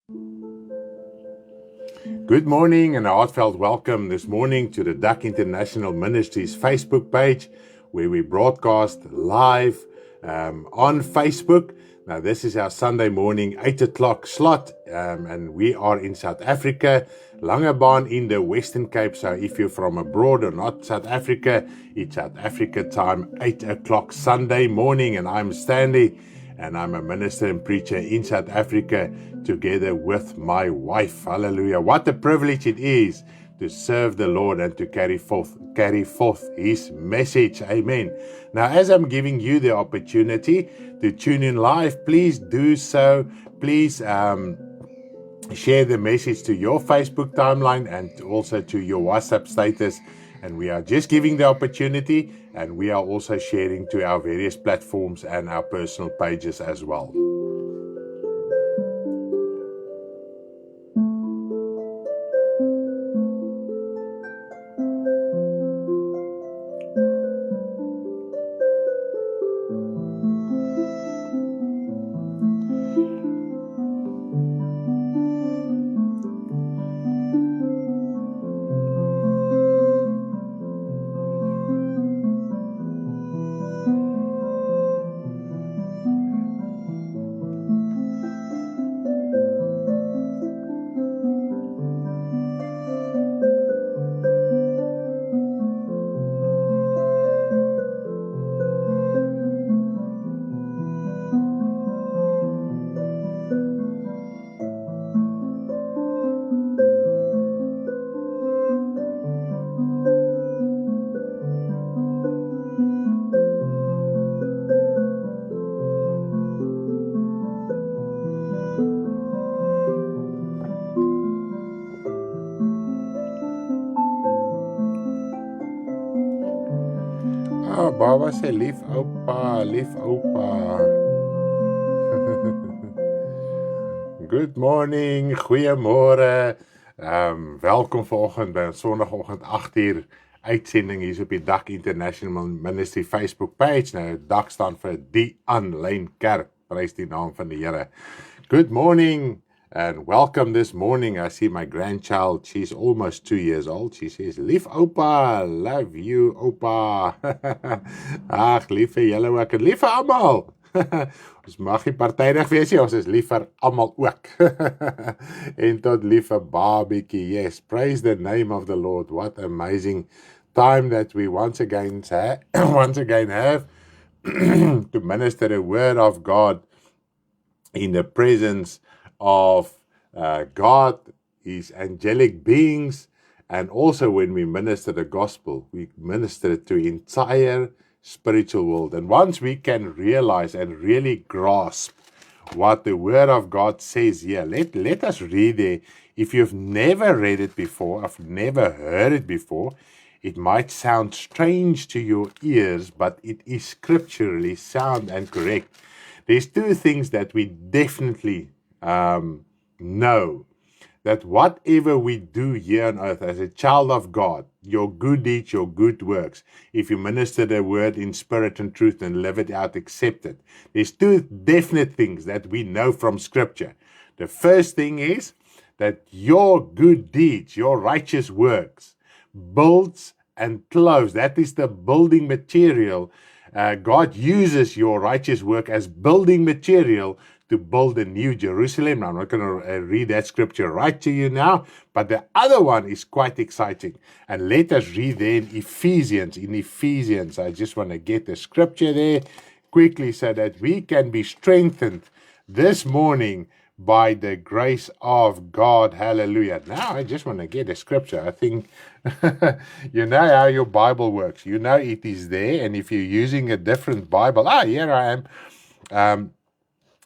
Good morning and a heartfelt welcome this morning to the Duck International Ministries Facebook page, where we broadcast live on Facebook. Now, this is our Sunday morning 8 o'clock slot, and we are in South Africa, Langebaan in the Western Cape. So if you're from abroad or not South Africa, it's South Africa time, 8 o'clock Sunday morning, and I'm Stanley, and I'm a minister and preacher in South Africa together with my wife. Hallelujah. What a privilege it is to serve the Lord and to carry forth His message. Amen. Now, as I'm giving you the opportunity to tune in live, please do so. Please share the message to your Facebook timeline and also to your WhatsApp status. And we are just giving the opportunity, and we are also sharing to our various platforms and our personal pages as well. Oh, Baba sê lief oupa, lief oupa. Good morning, goeiemôre. Welkom vanoggend by ons Sondagoggend 8uur uitsending hier op die Duck International Ministry Facebook page. Nou, Duck staan vir die aanlyn kerk. Prys die naam van die Here. Good morning and welcome this morning. I see my grandchild, she's almost 2 years old. She says, lief oupa, love you oupa. Ag, lief vir julle ook en lief vir almal. Ons mag nie partydig wees nie, ons is lief vir almal ook. En tot lief vir babietjie. Yes, praise the name of the Lord. What amazing time that we once again have to minister the word of God in the presence of God, His angelic beings, and also when we minister the gospel, we minister it to entire spiritual world. And once we can realize and really grasp what the word of God says here, let us read it. If you've never read it before, I've never heard it before, it might sound strange to your ears, but it is scripturally sound and correct. There's two things that we definitely know, that whatever we do here on earth as a child of God, your good deeds, your good works, if you minister the word in spirit and truth and live it out, accept it. There's two definite things that we know from Scripture. The first thing is that your good deeds, your righteous works, builds and clothes. That is the building material. God uses your righteous work as building material to build a new Jerusalem. I'm not going to read that scripture right to you now, but the other one is quite exciting. And let us read there in Ephesians. In Ephesians, I just want to get the scripture there quickly so that we can be strengthened this morning by the grace of God. Hallelujah. Now, I just want to get a scripture. I think you know how your Bible works. You know it is there, and if you're using a different Bible, here I am.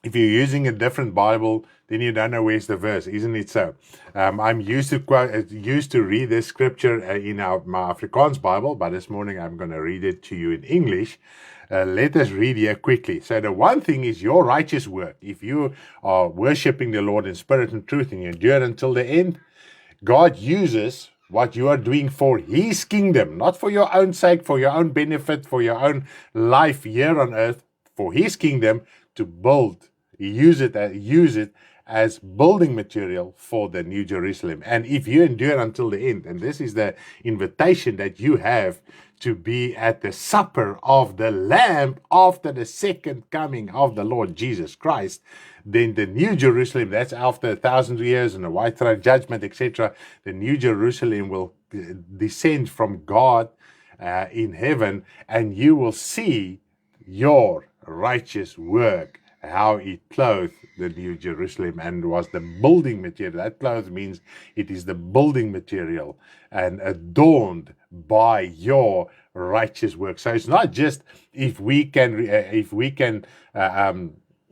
If you're using a different Bible, then you don't know where's the verse, isn't it so? I'm used to read this scripture in my Afrikaans Bible, but this morning I'm going to read it to you in English. Let us read here quickly. So the one thing is your righteous work. If you are worshiping the Lord in spirit and truth and you endure until the end, God uses what you are doing for His kingdom, not for your own sake, for your own benefit, for your own life here on earth, for His kingdom to build. Use it as building material for the New Jerusalem. And if you endure until the end, and this is the invitation that you have to be at the supper of the Lamb after the second coming of the Lord Jesus Christ, then the New Jerusalem, that's after 1,000 years and the white throne judgment, etc., the New Jerusalem will descend from God in heaven, and you will see your righteous work, how it clothed the New Jerusalem and was the building material. That cloth means it is the building material and adorned by your righteous work. So it's not just if we can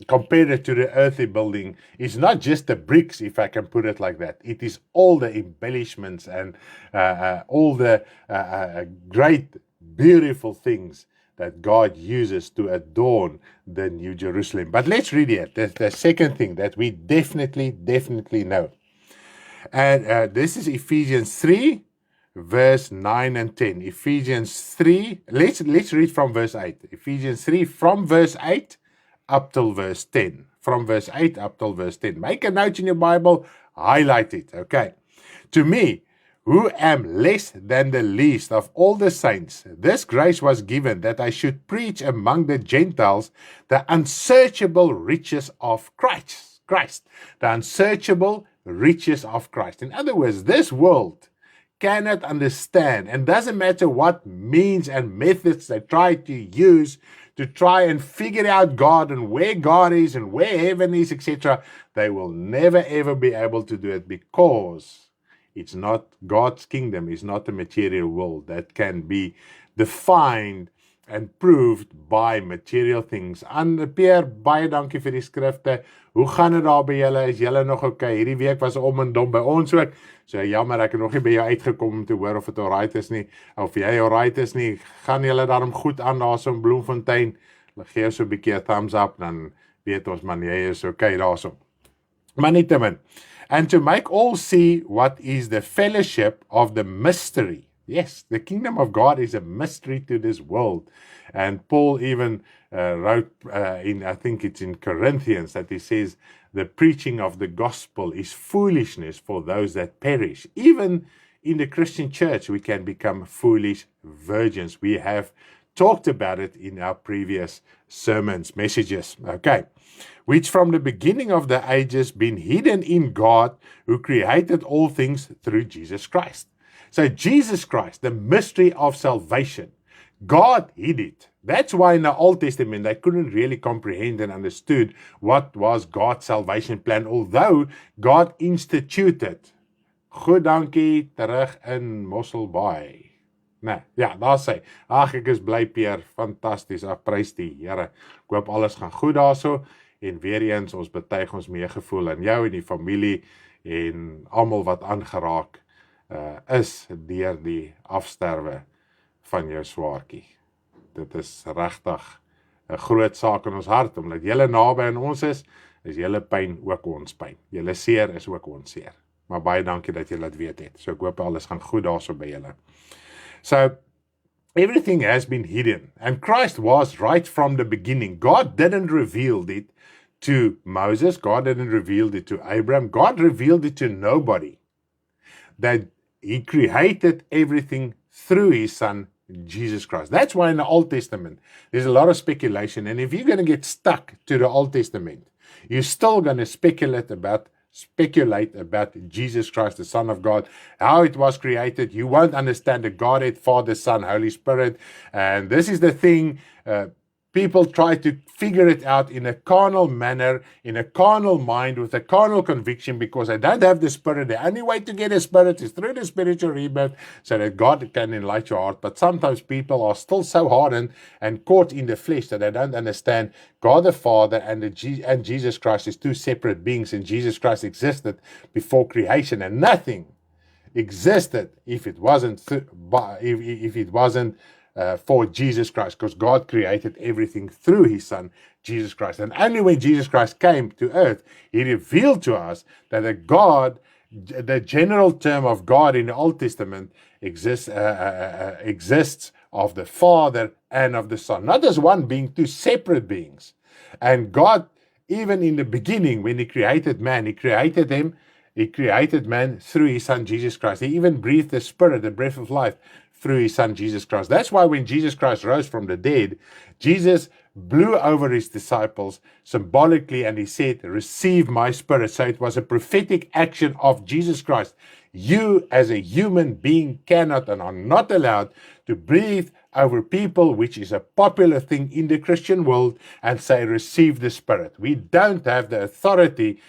compare it to the earthly building. It's not just the bricks, if I can put it like that. It is all the embellishments and all the great, beautiful things that God uses to adorn the New Jerusalem. But let's read it. The second thing that we definitely know. And this is Ephesians 3, verse 9 and 10. Ephesians 3, let's read from verse 8. Ephesians 3, from verse 8 up till verse 10. From verse 8 up till verse 10. Make a note in your Bible, highlight it, okay? To me, who am less than the least of all the saints, this grace was given that I should preach among the Gentiles the unsearchable riches of Christ. The unsearchable riches of Christ. In other words, this world cannot understand, and doesn't matter what means and methods they try to use to try and figure out God and where God is and where heaven is, etc., they will never ever be able to do it, because it's not God's kingdom, is not a material world that can be defined and proved by material things. Pierre, baie dankie vir die skrifte. Hoe gaan dit daar by julle? Is julle nog okay? Hierdie week was om en dom by ons ook. So jammer, ek het nog nie by jou uitgekom om te hoor of dit alright is nie. Of jy alright is nie. Gaan julle daarom goed aan daar so in Bloemfontein? Gee so 'n bietjie 'n thumbs up, dan weet ons man, jy is okay daar so. Maar nietemin. And to make all see what is the fellowship of the mystery. Yes, the kingdom of God is a mystery to this world. And Paul even wrote I think it's in Corinthians, that he says, the preaching of the gospel is foolishness for those that perish. Even in the Christian church, we can become foolish virgins. We have talked about it in our previous sermons, messages. Okay. Which from the beginning of the ages been hidden in God, who created all things through Jesus Christ. So Jesus Christ, the mystery of salvation, God hid it. That's why in the Old Testament they couldn't really comprehend and understood what was God's salvation plan, although God instituted. Goed dankie, terug in Mosselbaai. Nee, ja, daar sê, ag ek is bly Pierre, fantasties, prys die Here. Ek hoop alles gaan goed daarso. En weer eens, ons betuig ons meegevoel aan jou en die familie en almal wat aangeraak is deur die afsterwe van jou swaartjie. Dit is regtig 'n groot saak in ons hart, omdat julle naby aan ons is julle pyn ook ons pyn. Julle seer is ook ons seer. Maar baie dankie dat julle dit weet het. So ek hoop alles gaan goed daarso by julle. So everything has been hidden, and Christ was right from the beginning. God didn't reveal it to Moses. God didn't reveal it to Abraham. God revealed it to nobody. That he created everything through his son, Jesus Christ. That's why in the Old Testament, there's a lot of speculation. And if you're going to get stuck to the Old Testament, you're still going to speculate about Jesus Christ, the Son of God, how it was created. You won't understand the Godhead, Father, Son, Holy Spirit. And this is the thing, people try to figure it out in a carnal manner, in a carnal mind, with a carnal conviction, because they don't have the Spirit. The only way to get the Spirit is through the spiritual rebirth, so that God can enlighten your heart. But sometimes people are still so hardened and caught in the flesh that they don't understand God the Father and Jesus Christ is two separate beings, and Jesus Christ existed before creation, and nothing existed if it wasn't for Jesus Christ, because God created everything through his son, Jesus Christ. And only when Jesus Christ came to earth, he revealed to us that the general term of God in the Old Testament exists of the Father and of the Son. Not as one being, two separate beings. And God even in the beginning, when he created man, he created man through his son Jesus Christ. He even breathed the Spirit, the breath of life, through his son Jesus Christ. That's why when Jesus Christ rose from the dead, Jesus blew over his disciples symbolically and he said, receive my Spirit. So it was a prophetic action of Jesus Christ. You as a human being cannot and are not allowed to breathe over people, which is a popular thing in the Christian world, and say, receive the Spirit. We don't have the authority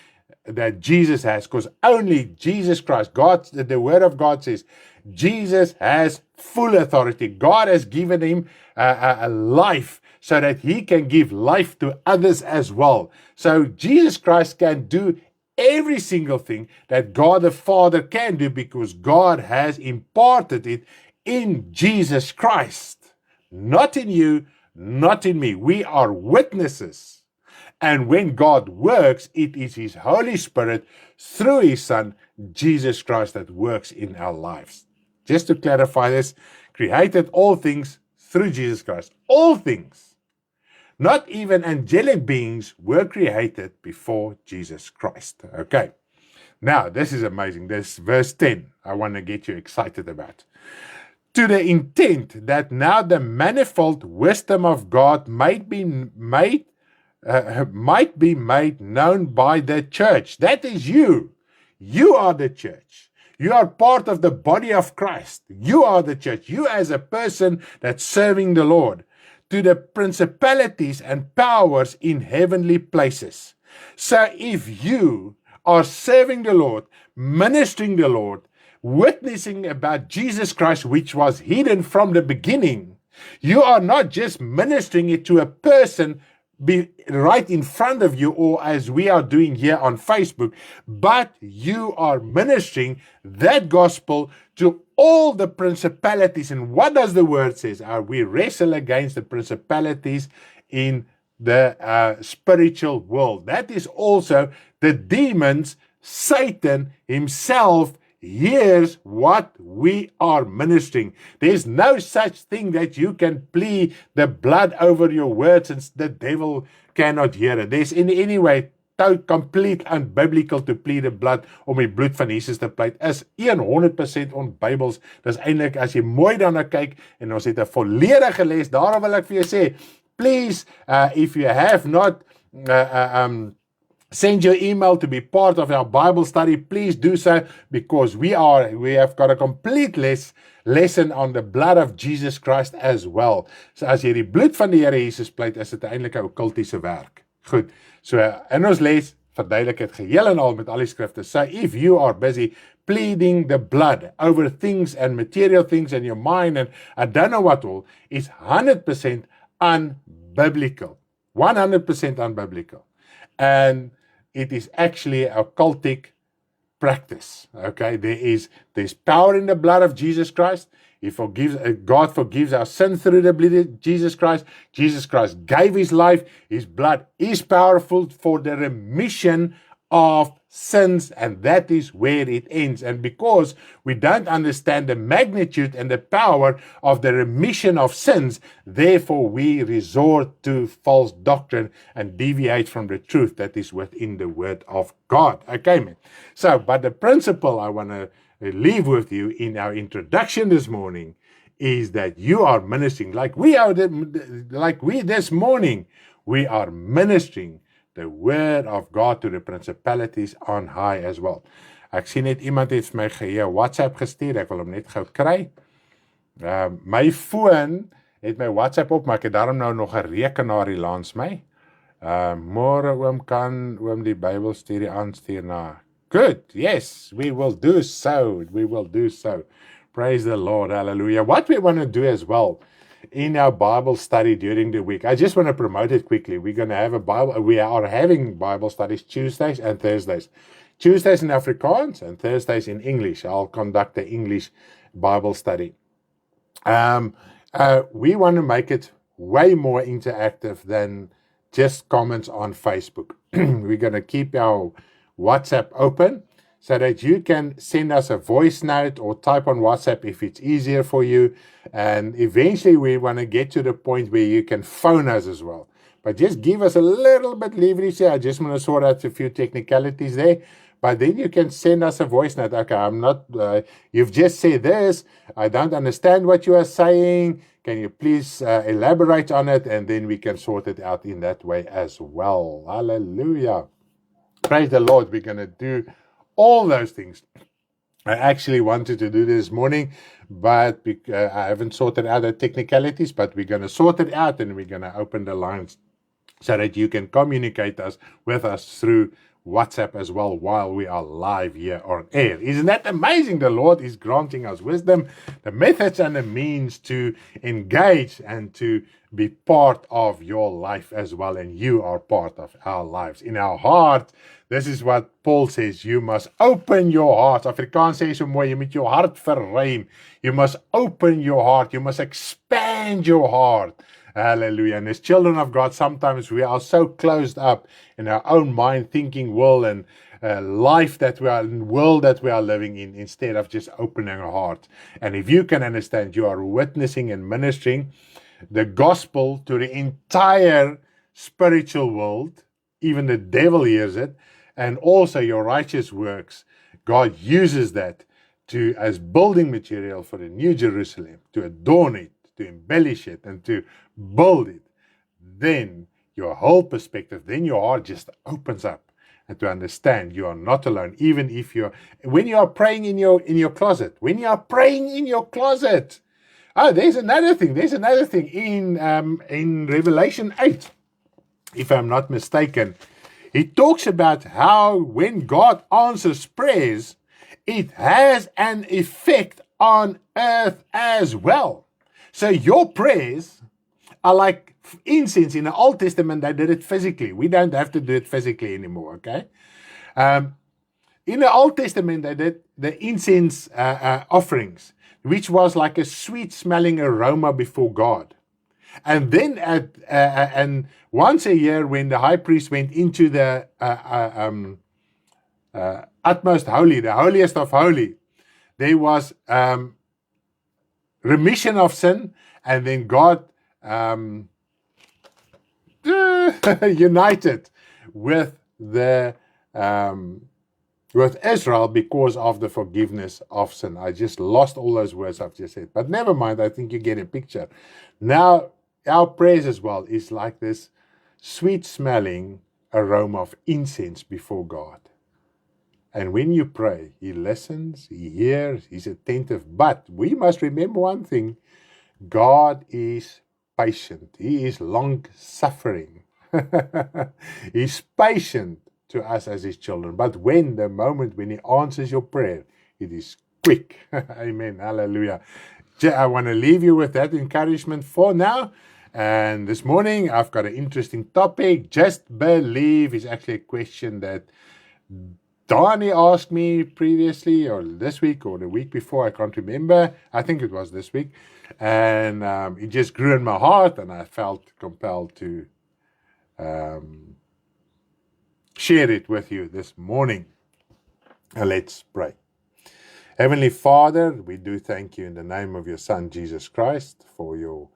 that Jesus has, because only Jesus Christ, the Word of God says, Jesus has full authority. God has given him a life so that he can give life to others as well. So Jesus Christ can do every single thing that God the Father can do, because God has imparted it in Jesus Christ. Not in you, not in me. We are witnesses. And when God works, it is his Holy Spirit through his Son, Jesus Christ, that works in our lives. Just to clarify this, created all things through Jesus Christ. All things. Not even angelic beings were created before Jesus Christ. Okay. Now, this is amazing. This verse 10, I want to get you excited about. To the intent that now the manifold wisdom of God might be made known by the church. That is you. You are the church. You are part of the body of Christ. You are the church. You as a person that's serving the Lord. To the principalities and powers in heavenly places. So if you are serving the Lord, ministering the Lord, witnessing about Jesus Christ, which was hidden from the beginning, you are not just ministering it to a person right in front of you, or as we are doing here on Facebook, but you are ministering that gospel to all the principalities. And what does the word says? We wrestle against the principalities in the spiritual world. That is also the demons. Satan himself hears what we are ministering. There's no such thing that you can plead the blood over your words and the devil cannot hear it. There's in any way complete unbiblical to plead the blood om die bloed van Jesus te pleit. Is 100% onbybels. Dis eintlik as jy mooi daarna kyk en ons het 'n volledige les. Daarom wil ek vir jou sê, please, if you have not send your email to be part of our Bible study, please do so, because we have got a complete lesson on the blood of Jesus Christ as well. So as jy die bloed van die Here Jesus pleit, is dit eintlik 'n okkultiese werk. Goed. So in ons les verduidelik dit geheel en al met al die skrifte. So if you are busy pleading the blood over things and material things in your mind and I don't know what all, is 100% unbiblical. 100% unbiblical. And it is actually a occultic practice. Okay, there's power in the blood of Jesus Christ. God forgives our sin through the blood of Jesus Christ. Jesus Christ gave his life. His blood is powerful for the remission of sins, and that is where it ends. And because we don't understand the magnitude and the power of the remission of sins, therefore we resort to false doctrine and deviate from the truth that is within the Word of God. Okay, man. So, but the principle I want to leave with you in our introduction this morning is that you are ministering like we this morning, we are ministering the word of God to the principalities on high as well. Ek sien net iemand het vir my WhatsApp gestuur, ek wil hom net gou kry. My foon het my WhatsApp op, maar ek het daarom nou nog 'n rekenaar hier langs my. Môre oom kan oom die Bybelstudie aanstuur na. Good, yes, we will do so. We will do so. Praise the Lord, hallelujah. What we want to do as well in our Bible study during the week, I just want to promote it quickly. We are having Bible studies Tuesdays and Thursdays. Tuesdays in Afrikaans and Thursdays in English. I'll conduct the English Bible study. We want to make it way more interactive than just comments on Facebook. We're going to keep our WhatsApp open so that you can send us a voice note or type on WhatsApp if it's easier for you. And eventually we want to get to the point where you can phone us as well. But just give us a little bit leverage here. I just want to sort out a few technicalities there. But then you can send us a voice note. Okay, I'm not, you've just said this. I don't understand what you are saying. Can you please elaborate on it? And then we can sort it out in that way as well. Hallelujah. Praise the Lord. We're going to do all those things. I actually wanted to do this morning, but I haven't sorted out the technicalities, but we're going to sort it out and we're going to open the lines so that you can communicate with us through WhatsApp as well while we are live here on air. Isn't that amazing? The Lord is granting us wisdom, the methods and the means to engage and to be part of your life as well. And you are part of our lives. In our heart, this is what Paul says, you must open your heart. Afrikaans sê so mooi, jy moet jou hart verruim. You must open your heart. You must expand your heart. Hallelujah. And as children of God, sometimes we are so closed up in our own mind, thinking world and life that we are in, world that we are living in, instead of just opening our heart. And if you can understand, you are witnessing and ministering the gospel to the entire spiritual world. Even the devil hears it. And also your righteous works, God uses that as building material for the New Jerusalem, to adorn it, to embellish it, and to build it. Then your whole perspective, then your heart just opens up, and to understand you are not alone. Even if when you are praying in your closet, oh, there's another thing in Revelation 8, if I'm not mistaken. He talks about how when God answers prayers, it has an effect on earth as well. So your prayers are like incense. In the Old Testament, they did it physically. We don't have to do it physically anymore, okay? In the Old Testament, they did the incense offerings, which was like a sweet-smelling aroma before God. And then and once a year, when the high priest went into the utmost holy, the holiest of holy, there was remission of sin, and then God united with Israel because of the forgiveness of sin. I just lost all those words I've just said, but never mind. I think you get a picture. Now, our prayers as well is like this sweet-smelling aroma of incense before God. And when you pray, He listens, He hears, He's attentive. But we must remember one thing: God is patient. He is long-suffering. He's patient to us as His children. But the moment when He answers your prayer, it is quick. Amen. Hallelujah. I want to leave you with that encouragement for now. And this morning, I've got an interesting topic. Just believe is actually a question that Donnie asked me previously, or this week, or the week before. I can't remember. I think it was this week. And it just grew in my heart, and I felt compelled to share it with you this morning. And let's pray. Heavenly Father, we do thank you in the name of your Son, Jesus Christ, for your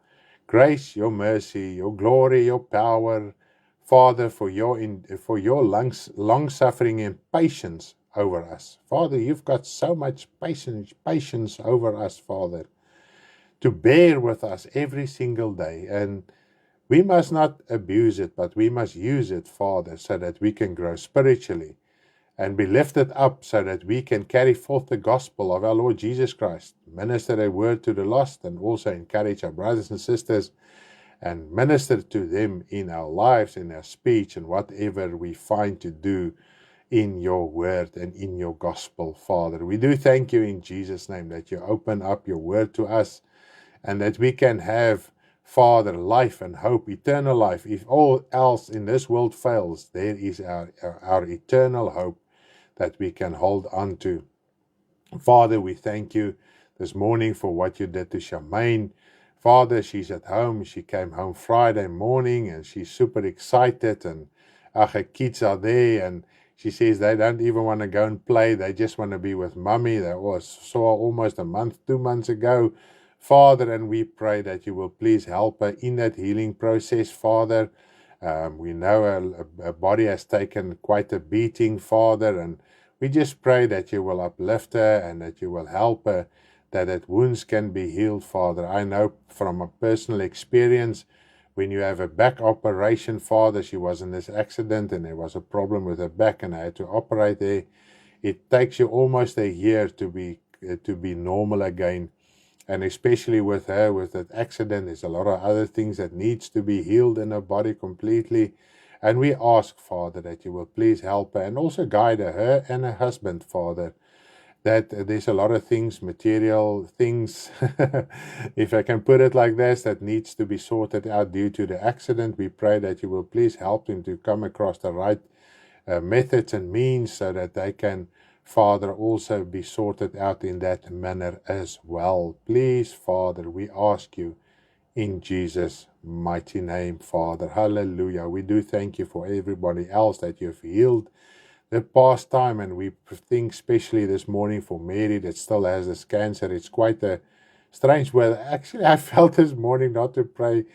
grace, your mercy, your glory, your power, Father, for your long-suffering and patience over us. Father, you've got so much patience over us, Father, to bear with us every single day. And we must not abuse it, but we must use it, Father, so that we can grow spiritually and be lifted up so that we can carry forth the gospel of our Lord Jesus Christ, minister a word to the lost, and also encourage our brothers and sisters and minister to them in our lives, in our speech, and whatever we find to do in your word and in your gospel, Father. We do thank you in Jesus' name that you open up your word to us and that we can have, Father, life and hope, eternal life. If all else in this world fails, there is our eternal hope that we can hold on to. Father, we thank you this morning for what you did to Charmaine. Father, she's at home. She came home Friday morning and she's super excited, and her kids are there, and she says they don't even want to go and play. They just want to be with mommy. That saw almost 2 months ago, Father, and we pray that you will please help her in that healing process, Father. We know her body has taken quite a beating, Father, and we just pray that you will uplift her and that you will help her, that wounds can be healed, Father. I know from a personal experience, when you have a back operation, Father, she was in this accident and there was a problem with her back and I had to operate there. It takes you almost a year to be normal again. And especially with her, with that accident, there's a lot of other things that needs to be healed in her body completely. And we ask, Father, that you will please help her and also guide her and her husband, Father, that there's a lot of things, material things, if I can put it like this, that needs to be sorted out due to the accident. We pray that you will please help him to come across the right methods and means so that they can, Father, also be sorted out in that manner as well. Please, Father, we ask you in Jesus' mighty name, Father. Hallelujah. We do thank you for everybody else that you've healed the past time, and we think especially this morning for Mary that still has this cancer. It's quite a strange weather. Actually, I felt this morning not to pray,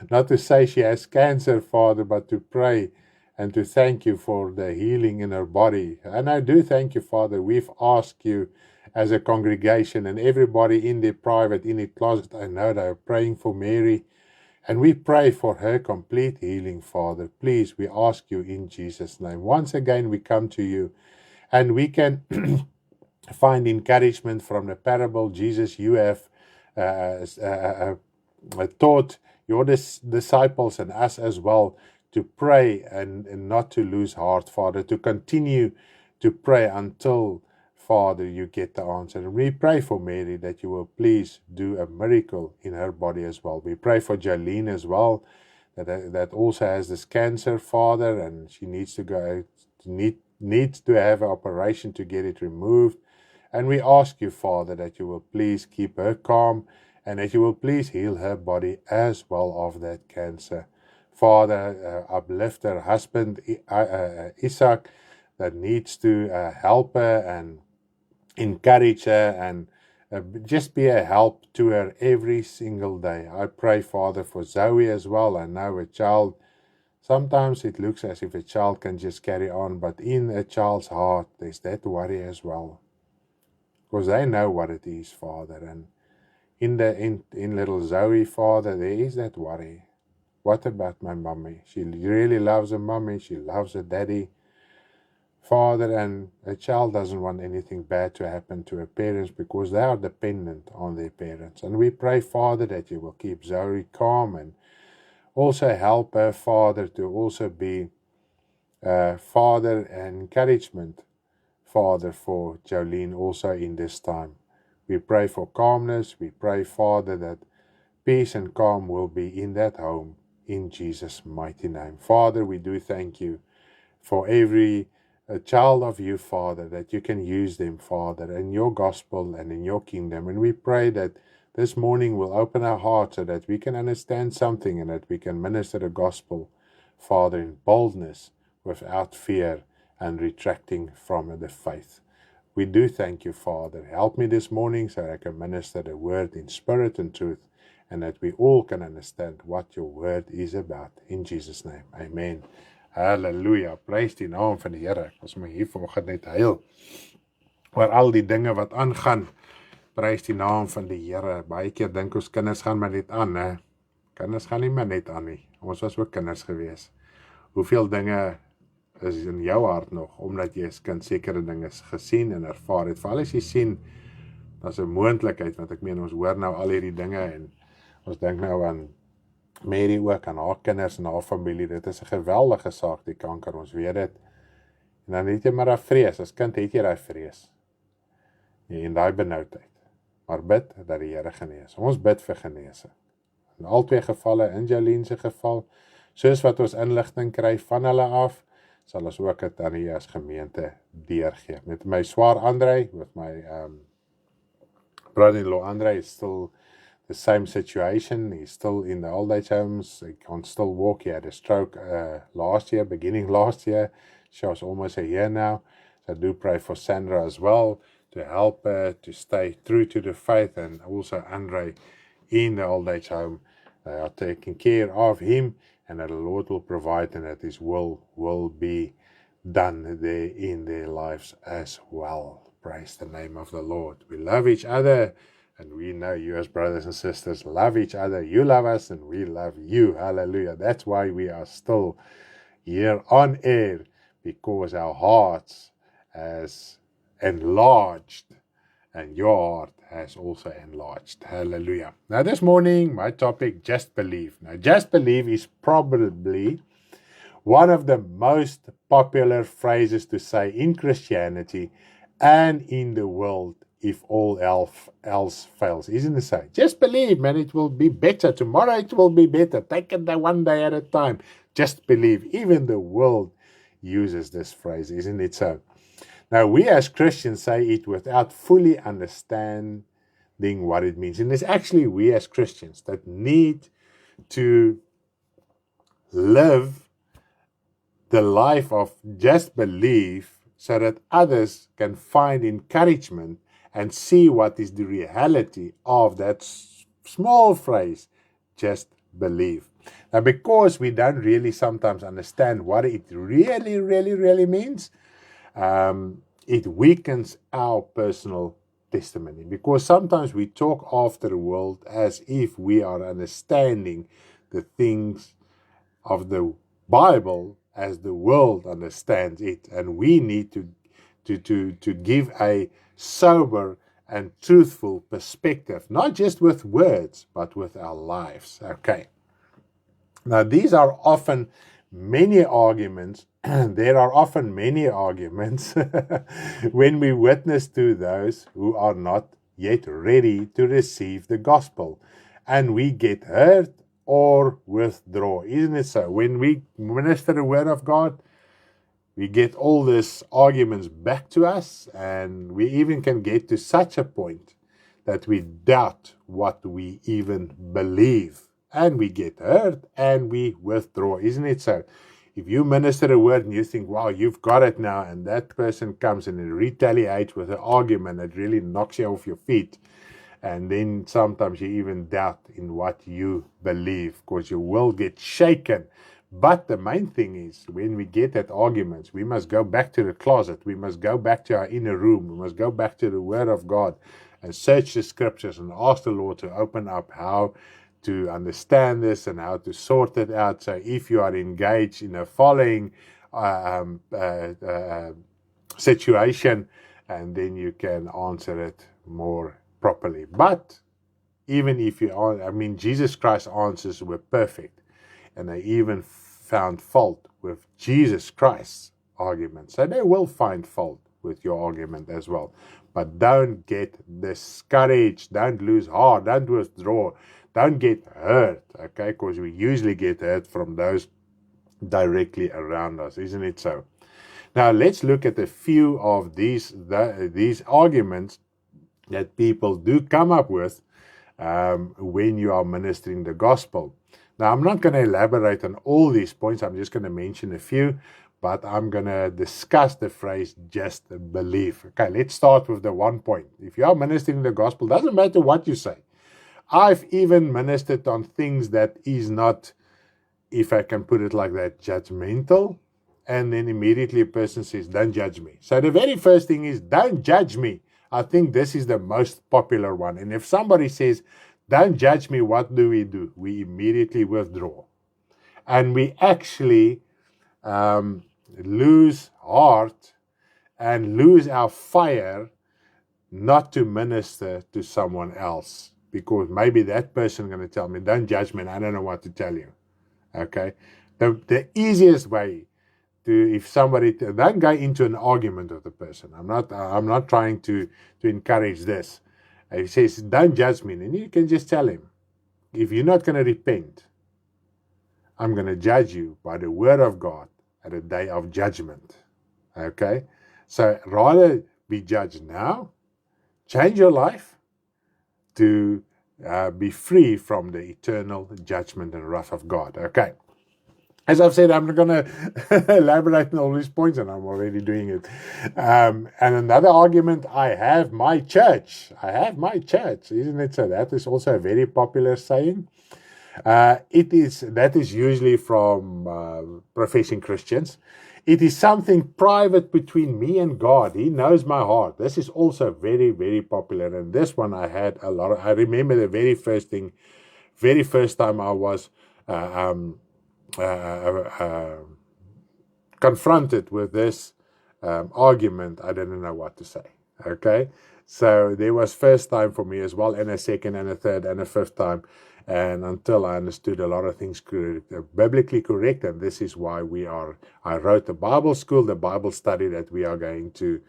not to say she has cancer, Father, but to pray and to thank you for the healing in her body. And I do thank you, Father. We've asked you as a congregation and everybody in their private, in their closet, I know they are praying for Mary. And we pray for her complete healing, Father. Please, we ask you in Jesus' name. Once again, we come to you and we can find encouragement from the parable. Jesus, you have taught your disciples and us as well to pray and not to lose heart, Father, to continue to pray until, Father, you get the answer. And we pray for Mary that you will please do a miracle in her body as well. We pray for Jolene as well, that also has this cancer, Father, and she needs to needs to have an operation to get it removed. And we ask you, Father, that you will please keep her calm and that you will please heal her body as well of that cancer. Father, uplift her husband, Isaac, that needs to help her and encourage her and just be a help to her every single day. I pray, Father, for Zoe as well. I know a child, sometimes it looks as if a child can just carry on, but in a child's heart, there's that worry as well. Because they know what it is, Father. And in little Zoe, Father, there is that worry. What about my mommy? She really loves her mommy. She loves her daddy. Father, and a child doesn't want anything bad to happen to her parents because they are dependent on their parents. And we pray, Father, that you will keep Zoe calm and also help her, Father, to also be Father and encouragement, Father, for Jolene also in this time. We pray for calmness. We pray, Father, that peace and calm will be in that home in Jesus' mighty name. Father, we do thank you for every child of you, Father, that you can use them, Father, in your gospel and in your kingdom. And we pray that this morning we'll open our hearts so that we can understand something and that we can minister the gospel, Father, in boldness, without fear and retracting from the faith. We do thank you, Father. Help me this morning so I can minister the word in spirit and truth, and that we all can understand what your word is about. In Jesus' name, amen. Halleluja, prys die naam van die Here. Ek was my hier vanoggend net huil oor al die dinge wat aangaan. Prys die naam van die Here. Baie keer dink ons kinders gaan maar net aan, hè. Kinders gaan nie maar net aan nie. Ons was ook kinders gewees. Hoeveel dinge is in jou hart nog, omdat jy as kind sekere dinge gesien en ervaar het. Veral as jy sien, dat is 'n moontlikheid, want ek meen, ons hoor nou al hierdie dinge en ons dink nou aan Mary ook, aan haar kinders en haar familie. Dit is 'n geweldige saak, die kanker, ons weet dit. En dan het jy maar daai vrees, as kind het jy daai vrees. En daai benoudheid. Maar bid dat die Here genees. Ons bid vir genesing. In al twee gevalle, in Jolene se geval, soos wat ons inligting kry van hulle af, sal ons ook dit aan die as gemeente deurgee. Met my swaar Andre, with my brother-in-law Andre, is still the same situation. He's still in the old age homes. He can't still walk. He had a stroke beginning last year. She was almost a year now. So I do pray for Sandra as well, to help her to stay true to the faith, and also Andre in the old age home. They are taking care of him and that the Lord will provide, and that His will be done there in their lives as well. Praise the name of the Lord. We love each other, and we know you as brothers and sisters love each other. You love us, and we love you. Hallelujah. That's why we are still here on air, because our hearts has enlarged, and your heart has also enlarged. Hallelujah. Now this morning, my topic, just believe. Now just believe is probably one of the most popular phrases to say in Christianity and in the world if all else fails. Isn't it so? Just believe, man, it will be better. Tomorrow it will be better. Take it one day at a time. Just believe. Even the world uses this phrase. Isn't it so? Now, we as Christians say it without fully understanding what it means. And it's actually we as Christians that need to live the life of just belief so that others can find encouragement and see what is the reality of that small phrase, just believe. Now, because we don't really sometimes understand what it really means, it weakens our personal testimony. Because sometimes we talk after the world as if we are understanding the things of the Bible as the world understands it, and we need to give a sober and truthful perspective, not just with words, but with our lives. Okay. Now, these are often many arguments, there are often many arguments when we witness to those who are not yet ready to receive the gospel, and we get hurt or withdraw. Isn't it so? When we minister the word of God, we get all these arguments back to us, and we even can get to such a point that we doubt what we even believe, and we get hurt and we withdraw. Isn't it so? If you minister a word and you think, wow, you've got it now, and that person comes and retaliates with an argument that really knocks you off your feet, and then sometimes you even doubt in what you believe, because you will get shaken. But the main thing is, when we get at arguments, we must go back to the closet. We must go back to our inner room. We must go back to the Word of God and search the Scriptures and ask the Lord to open up how to understand this and how to sort it out. So if you are engaged in a following situation, and then you can answer it more properly. But even if you are, Jesus Christ's answers were perfect, and they even found fault with Jesus Christ's argument. So they will find fault with your argument as well. But don't get discouraged. Don't lose heart. Don't withdraw. Don't get hurt, okay? Because we usually get hurt from those directly around us, isn't it so? Now, let's look at a few of these arguments that people do come up with when you are ministering the gospel. Now, I'm not going to elaborate on all these points. I'm just going to mention a few, but I'm going to discuss the phrase, just believe. Okay, let's start with the one point. If you are ministering the gospel, doesn't matter what you say. I've even ministered on things that is not, if I can put it like that, judgmental. And then immediately a person says, don't judge me. So the very first thing is, don't judge me. I think this is the most popular one. And if somebody says, don't judge me, what do? We immediately withdraw. And we actually lose heart and lose our fire not to minister to someone else. Because maybe that person is going to tell me, don't judge me, and I don't know what to tell you. Okay? The easiest way to, if somebody, don't go into an argument with the person. I'm not trying to encourage this. If he says, don't judge me, then you can just tell him, if you're not going to repent, I'm going to judge you by the word of God at a day of judgment. Okay? So rather be judged now, change your life to be free from the eternal judgment and wrath of God. Okay. As I've said, I'm not going to elaborate on all these points, and I'm already doing it. And another argument, I have my church. I have my church, isn't it? So that is also a very popular saying. That is usually from professing Christians. It is something private between me and God. He knows my heart. This is also very, very popular. And this one I had a lot of. I remember the very first time I was confronted with this argument, I didn't know what to say. Okay, so there was first time for me as well, and a second, and a third, and a fifth time, and until I understood a lot of things biblically correct, and this is why I wrote the Bible school, the Bible study that we are going to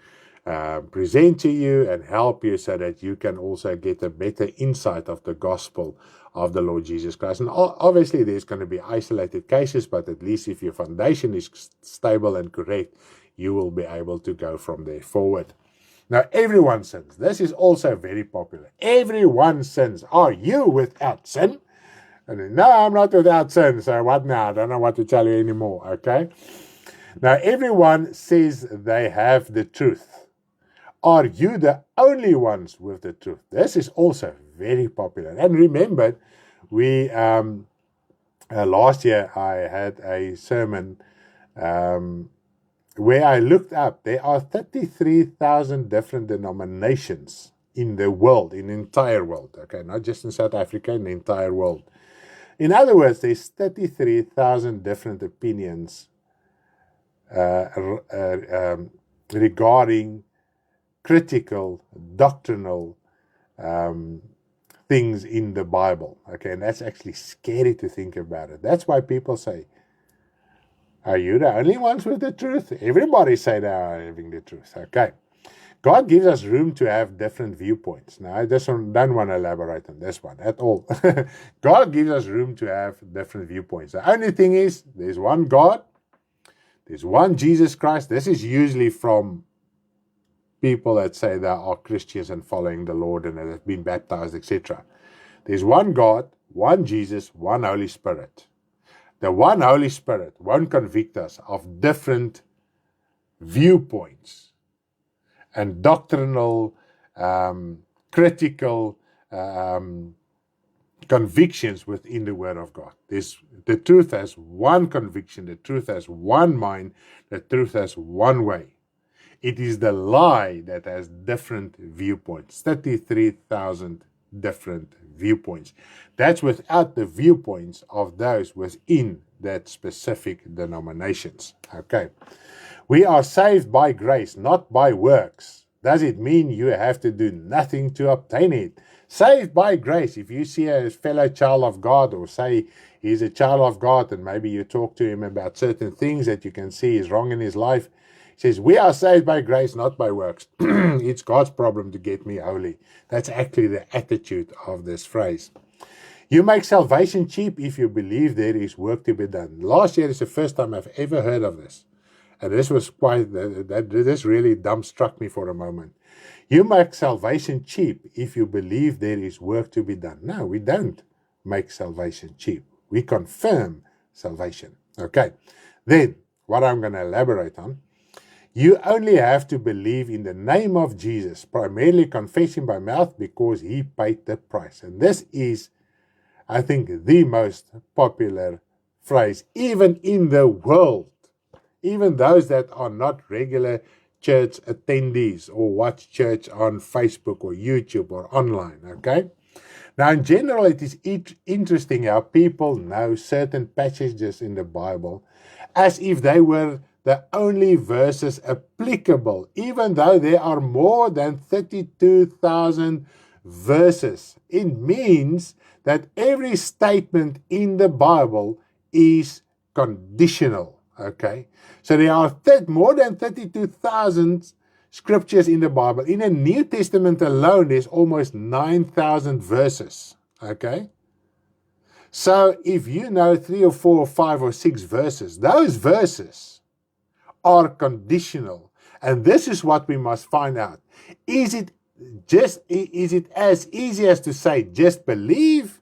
present to you and help you so that you can also get a better insight of the gospel of the Lord Jesus Christ. And obviously there's going to be isolated cases, but at least if your foundation is stable and correct, you will be able to go from there forward. Now, everyone sins. This is also very popular. Everyone sins. Are you without sin? And no, I'm not without sin. So what now? I don't know what to tell you anymore. Okay. Now, everyone says they have the truth. Are you the only ones with the truth? This is also very popular. And remember, we last year I had a sermon where I looked up. There are 33,000 different denominations in the world, in the entire world. Okay, not just in South Africa, in the entire world. In other words, there's 33,000 different opinions regarding critical, doctrinal things in the Bible. Okay, and that's actually scary to think about it. That's why people say, are you the only ones with the truth? Everybody say they are having the truth. Okay. God gives us room to have different viewpoints. Now, I just don't want to elaborate on this one at all. God gives us room to have different viewpoints. The only thing is, there's one God, there's one Jesus Christ. This is usually from people that say they are Christians and following the Lord and that have been baptized, etc. There's one God, one Jesus, one Holy Spirit. The one Holy Spirit won't convict us of different viewpoints and doctrinal, critical convictions within the Word of God. The truth has one conviction, the truth has one mind, the truth has one way. It is the lie that has different viewpoints, 33,000 different viewpoints. That's without the viewpoints of those within that specific denominations. Okay. We are saved by grace, not by works. Does it mean you have to do nothing to obtain it? Saved by grace. If you see a fellow child of God, or say he's a child of God, and maybe you talk to him about certain things that you can see is wrong in his life, he says, we are saved by grace, not by works. It's God's problem to get me holy. That's actually the attitude of this phrase. You make salvation cheap if you believe there is work to be done. Last year is the first time I've ever heard of this. And this was this really dumbstruck me for a moment. You make salvation cheap if you believe there is work to be done. No, we don't make salvation cheap. We confirm salvation. Okay. Then, what I'm going to elaborate on, you only have to believe in the name of Jesus, primarily confess him by mouth because he paid the price. And this is, I think, the most popular phrase, even in the world. Even those that are not regular church attendees or watch church on Facebook or YouTube or online, okay? Now, in general, it is interesting how people know certain passages in the Bible as if they were the only verses applicable, even though there are more than 32,000 verses. It means that every statement in the Bible is conditional, okay? So there are more than 32,000 scriptures in the Bible. In the New Testament alone, there's almost 9,000 verses, okay? So if you know 3 or 4 or 5 or 6 verses, those verses are conditional. And this is what we must find out. Is it as easy as to say, just believe,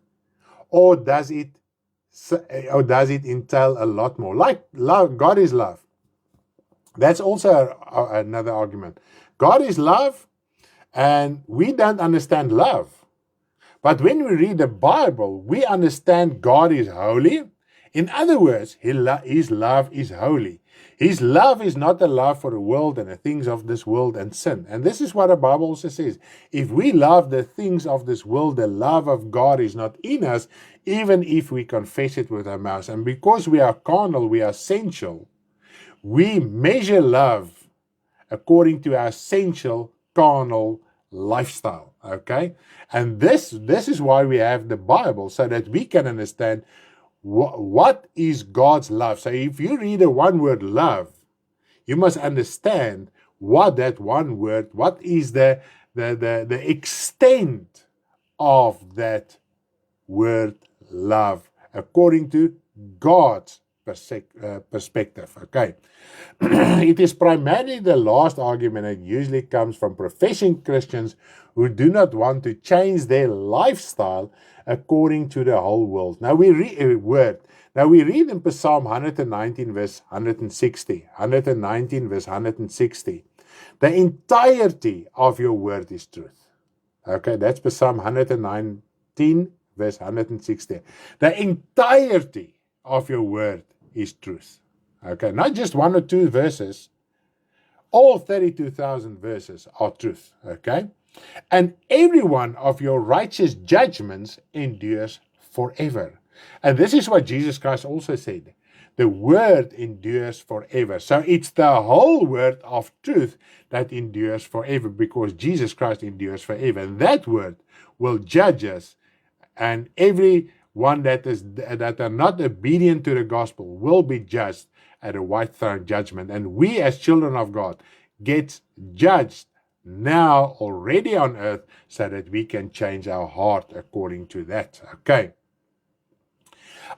or does it entail a lot more? Like love, God is love. That's also another argument. God is love, and we don't understand love. But when we read the Bible, we understand God is holy. In other words, His love is holy. His love is not a love for the world and the things of this world and sin. And this is what the Bible also says. If we love the things of this world, the love of God is not in us, even if we confess it with our mouths. And because we are carnal, we are sensual, we measure love according to our sensual, carnal lifestyle. Okay? And this is why we have the Bible, so that we can understand what is God's love. So if you read the one word love, you must understand what that one word, what is the extent of that word love according to God's perspective. Okay. It is primarily the last argument that usually comes from professing Christians who do not want to change their lifestyle according to the whole world. Now we read in Psalm 119 verse 160. 119 verse 160. The entirety of your word is truth. Okay, that's Psalm 119 verse 160. The entirety of your word is truth. Okay, not just one or two verses. All 32,000 verses are truth. Okay, and every one of your righteous judgments endures forever. And this is what Jesus Christ also said. The word endures forever. So it's the whole word of truth that endures forever, because Jesus Christ endures forever. And that word will judge us, and every one that are not obedient to the gospel will be judged at a white throne judgment. And we as children of God get judged now already on earth, so that we can change our heart according to that. Okay.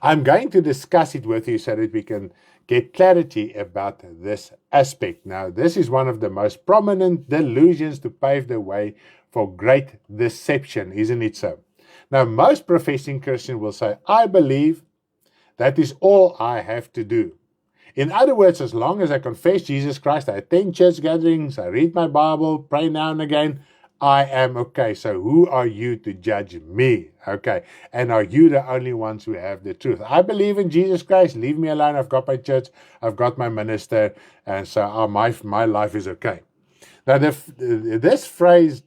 I'm going to discuss it with you so that we can get clarity about this aspect. Now, this is one of the most prominent delusions to pave the way for great deception, isn't it so? Now, most professing Christians will say, I believe, that is all I have to do. In other words, as long as I confess Jesus Christ, I attend church gatherings, I read my Bible, pray now and again, I am okay. So who are you to judge me? Okay. And are you the only ones who have the truth? I believe in Jesus Christ. Leave me alone. I've got my church. I've got my minister. And so my life is okay. Now, this phrase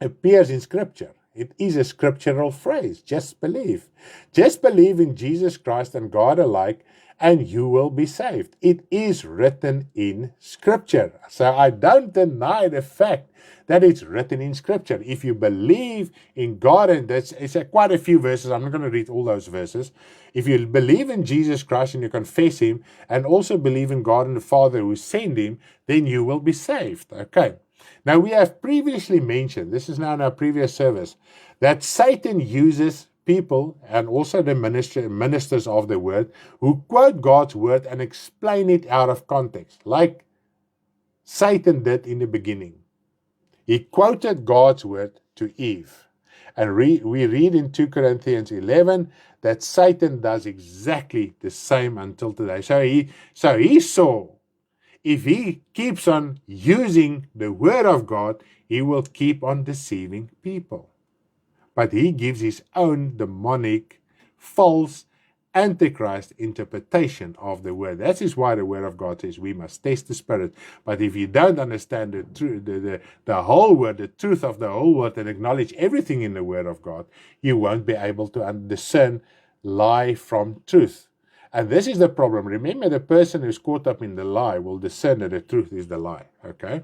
appears in Scripture. It is a scriptural phrase. Just believe. Just believe in Jesus Christ and God alike, and you will be saved. It is written in Scripture. So I don't deny the fact that it's written in Scripture. If you believe in God, and it's quite a few verses, I'm not going to read all those verses. If you believe in Jesus Christ and you confess Him, and also believe in God and the Father who sent Him, then you will be saved. Okay. Now, we have previously mentioned, this is now in our previous service, that Satan uses people and also the ministers of the word who quote God's word and explain it out of context, like Satan did in the beginning. He quoted God's word to Eve. And we read in 2 Corinthians 11 that Satan does exactly the same until today. So he saw, if he keeps on using the word of God, he will keep on deceiving people. But he gives his own demonic, false, antichrist interpretation of the word. That is why the word of God says we must test the spirit. But if you don't understand the truth, the whole word, the truth of the whole word, and acknowledge everything in the word of God, you won't be able to discern lie from truth. And this is the problem. Remember, the person who's caught up in the lie will discern that the truth is the lie. Okay?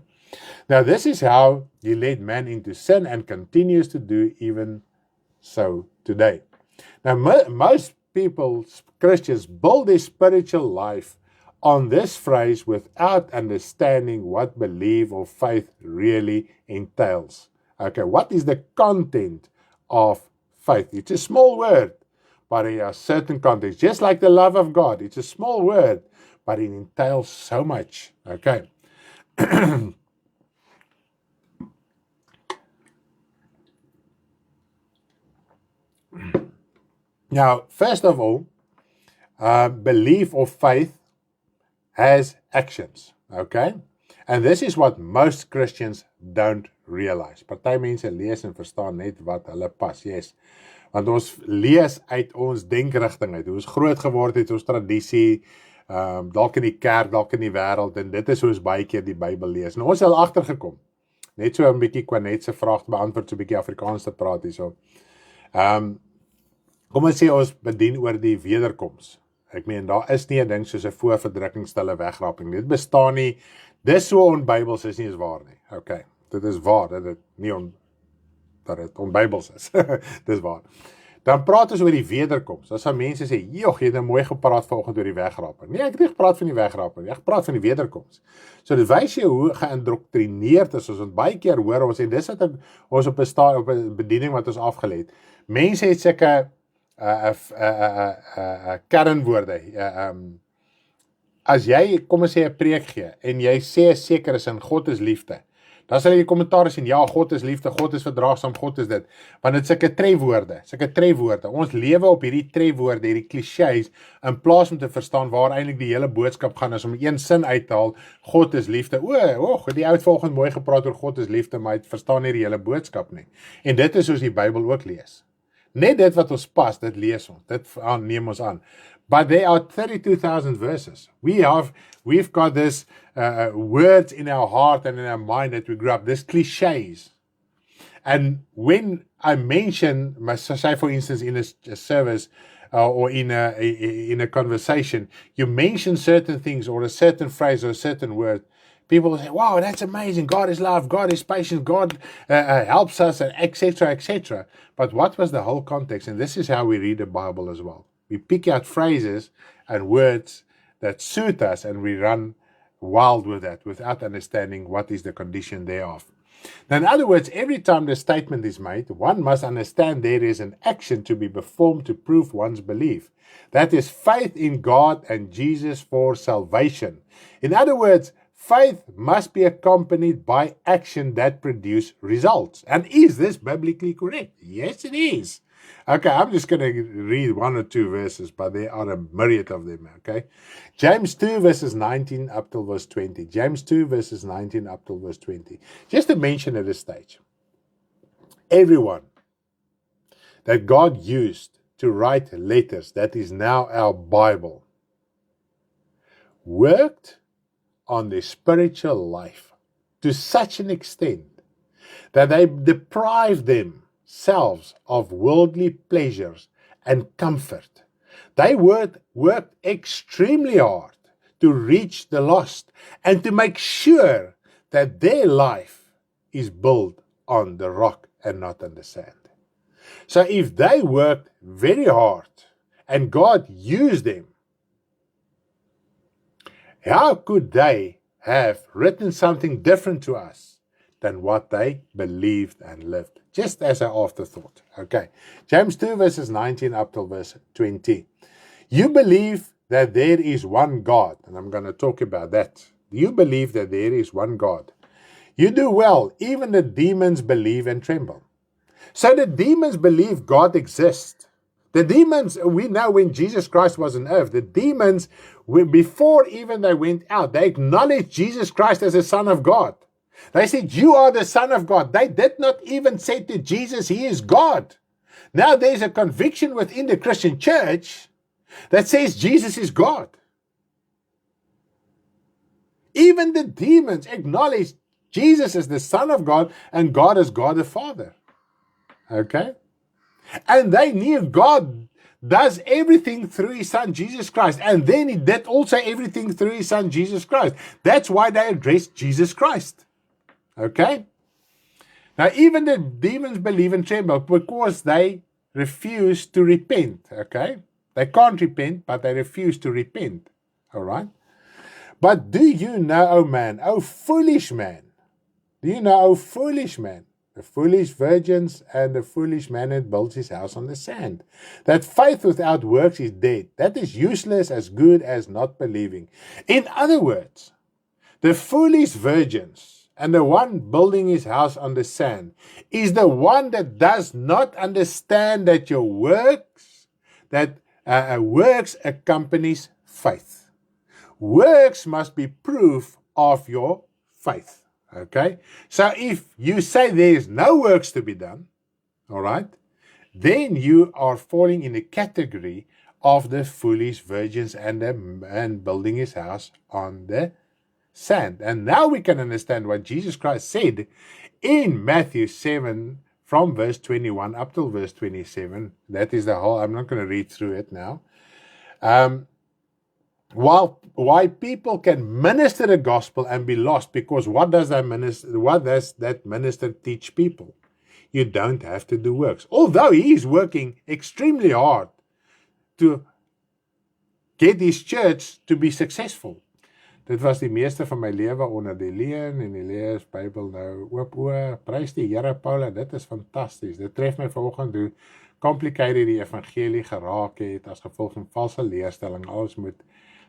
Now, this is how he led man into sin and continues to do even so today. Now, most people, Christians, build their spiritual life on this phrase without understanding what belief or faith really entails. Okay, what is the content of faith? It's a small word, but it has certain context. Just like the love of God, it's a small word, but it entails so much. Okay. Now, first of all, belief or faith has actions, okay? And this is what most Christians don't realize. Party mense lees en verstaan net wat hulle pas, yes. Want ons lees uit ons denkrigting uit, hoe ons groot geword het, ons tradisie, dalk in die kerk, dalk in die wêreld, en dit is hoe ons baie keer die Bybel lees. En ons het al agtergekom, net so 'n bietjie Kwanet se vraag te beantwoord, so 'n bietjie Afrikaans te praat hierso. Kom ons sê ons bedien oor die wederkoms. Ek meen, daar is nie 'n ding soos 'n voorverdrukking, stille wegraping. Dit bestaan nie. Dis so onbybels is nie eens waar nie. Okay, dit is waar dat dit nie dat dit onbybels is. Dis waar. Dan praat ons oor die wederkoms. As mense sê, "Joh, jy het nou mooi gepraat vanoggend oor die wegraping." Nee, ek het nie gepraat van die wegraping nie. Ek gepraat van die wederkoms. So dit wys jy hoe geïndoktrineerd is ons. Want baie keer hoor ons en dis wat ons op 'n bediening wat ons afgelê het. Mense het sulke kernwoorde. As jy, kom ons sê, 'n preek gee, en jy sê 'n sekere sin, God is liefde, dan sal jy die kommentaar sien, ja, God is liefde, God is verdraagsaam, God is dit, want dit is sulke trefwoorde, ons lewe op hierdie trefwoorde, hierdie clichés, in plaas om te verstaan waar eintlik die hele boodskap gaan, is om een sin uit te haal, God is liefde, die ou het vanoggend mooi gepraat oor God is liefde, maar hy verstaan nie die hele boodskap nie, en dit is soos die Bybel ook lees. Net dit wat ons pas, dit lees ons, dit neem ons aan. But there are 32,000 verses. We've got this words in our heart and in our mind that we grew up, this clichés. And when I mention, say for instance in a service or in a conversation, you mention certain things or a certain phrase or a certain word, people will say, "Wow, that's amazing. God is love. God is patient. God helps us," and etc., etc. But what was the whole context? And this is how we read the Bible as well. We pick out phrases and words that suit us, and we run wild with that without understanding what is the condition thereof. Now, in other words, every time the statement is made, one must understand there is an action to be performed to prove one's belief. That is faith in God and Jesus for salvation. In other words, faith must be accompanied by action that produce results. And is this biblically correct? Yes, it is. Okay, I'm just going to read one or two verses, but there are a myriad of them, okay? James 2 verses 19 up till verse 20. James 2 verses 19 up till verse 20. Just to mention at this stage, everyone that God used to write letters, that is now our Bible, worked on their spiritual life to such an extent that they deprived themselves of worldly pleasures and comfort. They worked extremely hard to reach the lost and to make sure that their life is built on the rock and not on the sand. So if they worked very hard and God used them, how could they have written something different to us than what they believed and lived? Just as an afterthought. Okay. James 2 verses 19 up till verse 20. You believe that there is one God, and I'm going to talk about that. You believe that there is one God. You do well. Even the demons believe and tremble. So the demons believe God exists. The demons, we know when Jesus Christ was on earth, the demons, before even they went out, they acknowledged Jesus Christ as the Son of God. They said, you are the Son of God. They did not even say to Jesus, he is God. Now there's a conviction within the Christian church that says Jesus is God. Even the demons acknowledge Jesus as the Son of God and God as God the Father. Okay? And they knew God does everything through his Son, Jesus Christ. And then he did also everything through his Son, Jesus Christ. That's why they addressed Jesus Christ. Okay? Now, even the demons believe and tremble because they refuse to repent. Okay? They can't repent, but they refuse to repent. All right? But do you know, oh man, oh foolish man, do you know, oh foolish man, the foolish virgins and the foolish man that builds his house on the sand, that faith without works is dead. That is useless, as good as not believing. In other words, the foolish virgins and the one building his house on the sand is the one that does not understand that your works, that works accompanies faith. Works must be proof of your faith. Okay? So if you say there is no works to be done, all right, then you are falling in the category of the foolish virgins and the man building his house on the sand. And now we can understand what Jesus Christ said in Matthew 7 from verse 21 up till verse 27. That is the whole, I'm not going to read through it now. Why people can minister the gospel and be lost, because what does that minister teach people? You don't have to do works. Although he is working extremely hard to get his church to be successful. Dit was die meeste van my lewe onder die leuen en die lees Bybel nou oop oor. Prys die Here Paula, dit is fantasties. Dit tref my vanoggend hoe complicated die evangelie geraak het as gevolg van valse leerstelling. Alles moet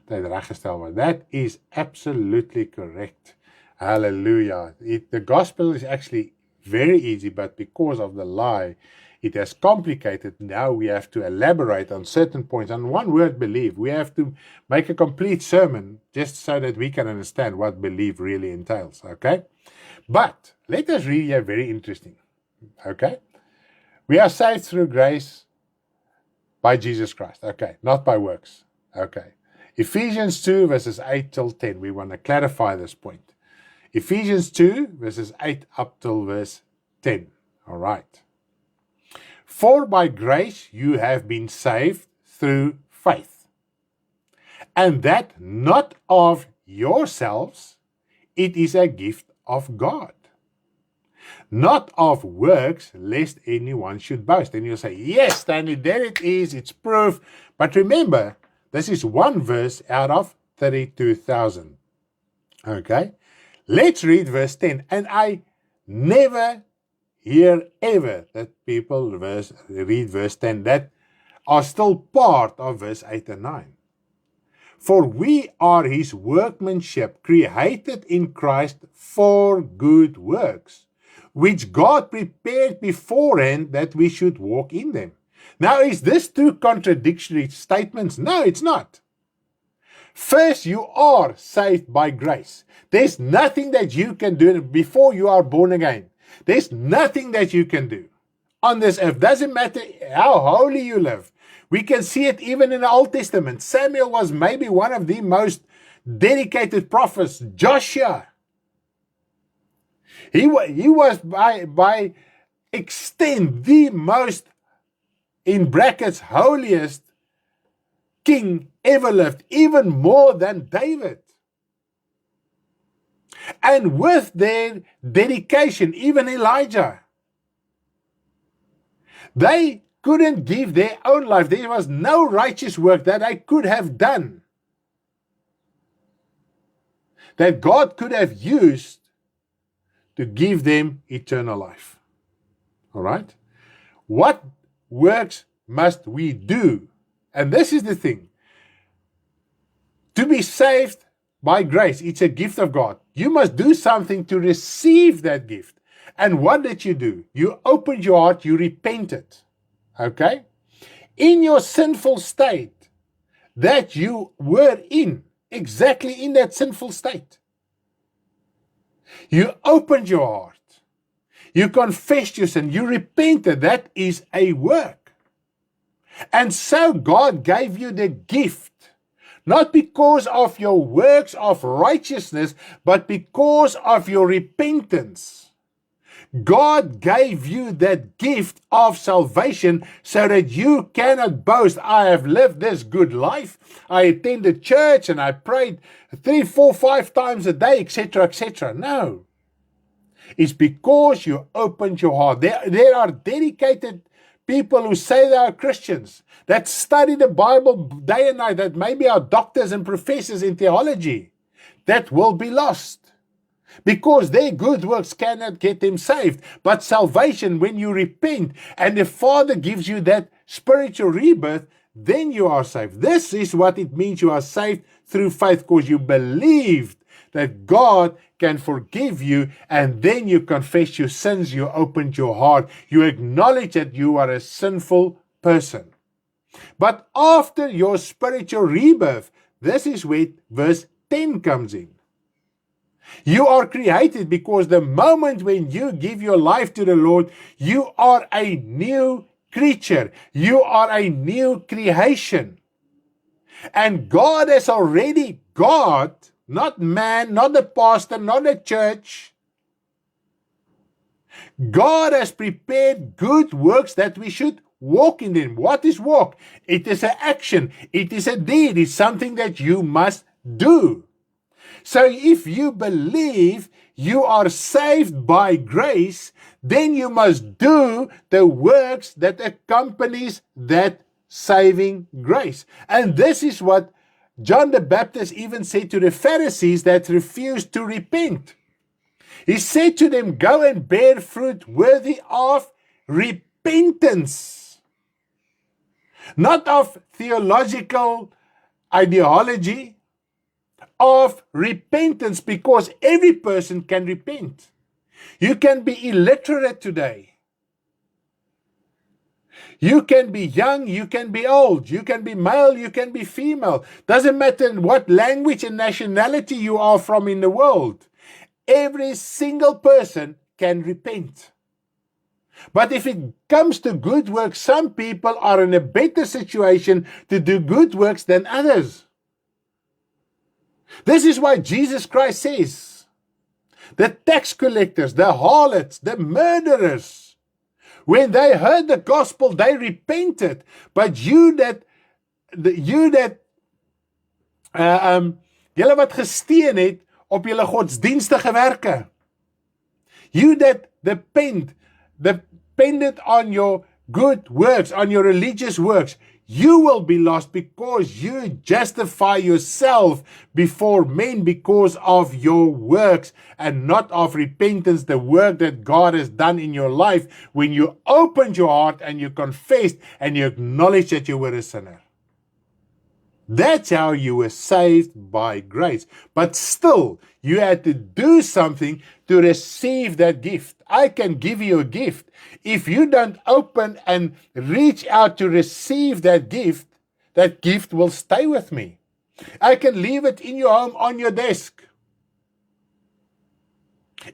tyd reggestel word. That is absolutely correct. Hallelujah. The gospel is actually very easy, but because of the lie, it has complicated. Now we have to elaborate on certain points. On one word, believe. We have to make a complete sermon just so that we can understand what belief really entails. Okay? But let us read here very interesting. Okay? We are saved through grace by Jesus Christ. Okay? Not by works. Okay? Ephesians 2 verses 8 till 10. We want to clarify this point. Ephesians 2 verses 8 up till verse 10. All right. For by grace you have been saved through faith, and that not of yourselves, it is a gift of God, not of works, lest anyone should boast. And you'll say, yes, Stanley, there it is, it's proof. But remember, this is one verse out of 32,000. Okay? Let's read verse 10. And I never hear ever that people read verse 10 that are still part of verse 8 and 9. For we are his workmanship, created in Christ for good works, which God prepared beforehand that we should walk in them. Now, is this two contradictory statements? No, it's not. First, you are saved by grace. There's nothing that you can do before you are born again. There's nothing that you can do on this earth. Doesn't matter how holy you live. We can see it even in the Old Testament. Samuel was maybe one of the most dedicated prophets. Joshua. He was by extent the most, in brackets, holiest king ever lived. Even more than David. And with their dedication, even Elijah, they couldn't give their own life. There was no righteous work that they could have done, that God could have used to give them eternal life. All right? What works must we do? And this is the thing. To be saved by grace, it's a gift of God. You must do something to receive that gift. And what did you do? You opened your heart, you repented. Okay? In your sinful state that you were in, exactly in that sinful state. You opened your heart. You confessed your sin. You repented. That is a work. And so God gave you the gift. Not because of your works of righteousness, but because of your repentance. God gave you that gift of salvation so that you cannot boast, I have lived this good life. I attended church and I prayed 3, 4, 5 times a day, etc., etc. No. It's because you opened your heart. There are dedicated people who say they are Christians, that study the Bible day and night, that maybe are doctors and professors in theology, that will be lost. Because their good works cannot get them saved. But salvation, when you repent and the Father gives you that spiritual rebirth, then you are saved. This is what it means you are saved through faith, because you believed that God can forgive you, and then you confess your sins, you opened your heart, you acknowledge that you are a sinful person. But after your spiritual rebirth, this is where verse 10 comes in. You are created because the moment when you give your life to the Lord, you are a new creature. You are a new creation. And God has already got, not man, not the pastor, not the church. God has prepared good works that we should walk in them. What is walk? It is an action. It is a deed. It's something that you must do. So if you believe you are saved by grace, then you must do the works that accompanies that saving grace. And this is what John the Baptist even said to the Pharisees that refused to repent. He said to them, go and bear fruit worthy of repentance. Not of theological ideology, of repentance, because every person can repent. You can be illiterate today. You can be young, you can be old, you can be male, you can be female. Doesn't matter what language and nationality you are from in the world. Every single person can repent. But if it comes to good works, some people are in a better situation to do good works than others. This is why Jesus Christ says, the tax collectors, the harlots, the murderers, when they heard the gospel, they repented. But julle wat gesteen het op julle godsdienstige werke, you that depended on your good works, on your religious works, you will be lost because you justify yourself before men because of your works and not of repentance, the work that God has done in your life when you opened your heart and you confessed and you acknowledged that you were a sinner. That's how you were saved by grace. But still, you had to do something to receive that gift. I can give you a gift. If you don't open and reach out to receive that gift will stay with me. I can leave it in your home on your desk.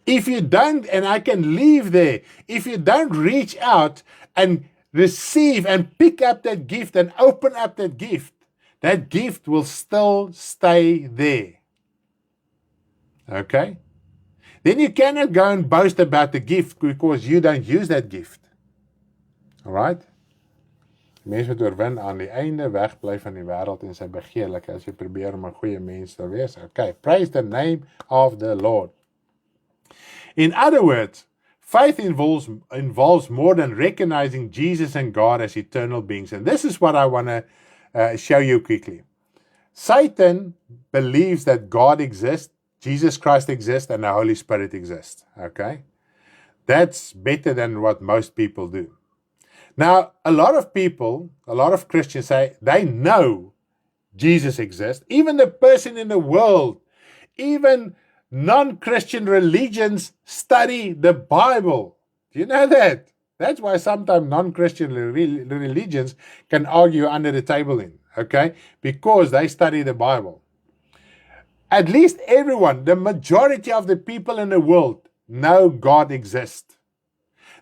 If you don't, and I can leave there, if you don't reach out and receive and pick up that gift and open up that gift will still stay there. Okay? Then you cannot go and boast about the gift because you don't use that gift. Alright? Mense wat oorwin aan die einde wegbly van die wêreld en sy begeerlike as jy probeer om 'n goeie mens te wees. Okay, praise the name of the Lord. In other words, faith involves more than recognizing Jesus and God as eternal beings. And this is what I want to show you quickly. Satan believes that God exists, Jesus Christ exists, and the Holy Spirit exists. Okay? That's better than what most people do. Now, a lot of Christians say they know Jesus exists. Even the person in the world, even non-Christian religions study the Bible. Do you know that? That's why sometimes non-Christian religions can argue under the table okay? Because they study the Bible. At least everyone, the majority of the people in the world know God exists.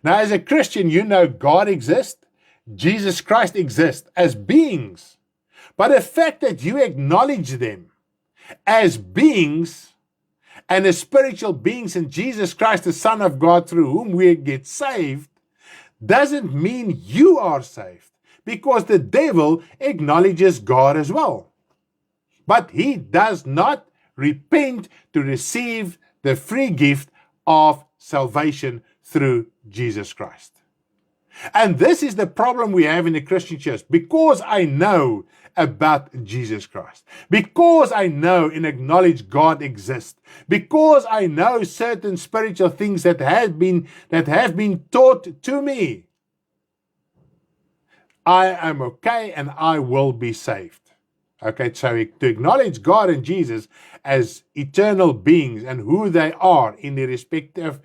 Now, as a Christian, you know God exists, Jesus Christ exists as beings. But the fact that you acknowledge them as beings and as spiritual beings in Jesus Christ, the Son of God, through whom we get saved, doesn't mean you are saved, because the devil acknowledges God as well. But he does not repent to receive the free gift of salvation through Jesus Christ. And this is the problem we have in the Christian church. Because I know about Jesus Christ, because I know and acknowledge God exists, because I know certain spiritual things that have been taught to me, I am okay and I will be saved. Okay, so to acknowledge God and Jesus as eternal beings and who they are in their respective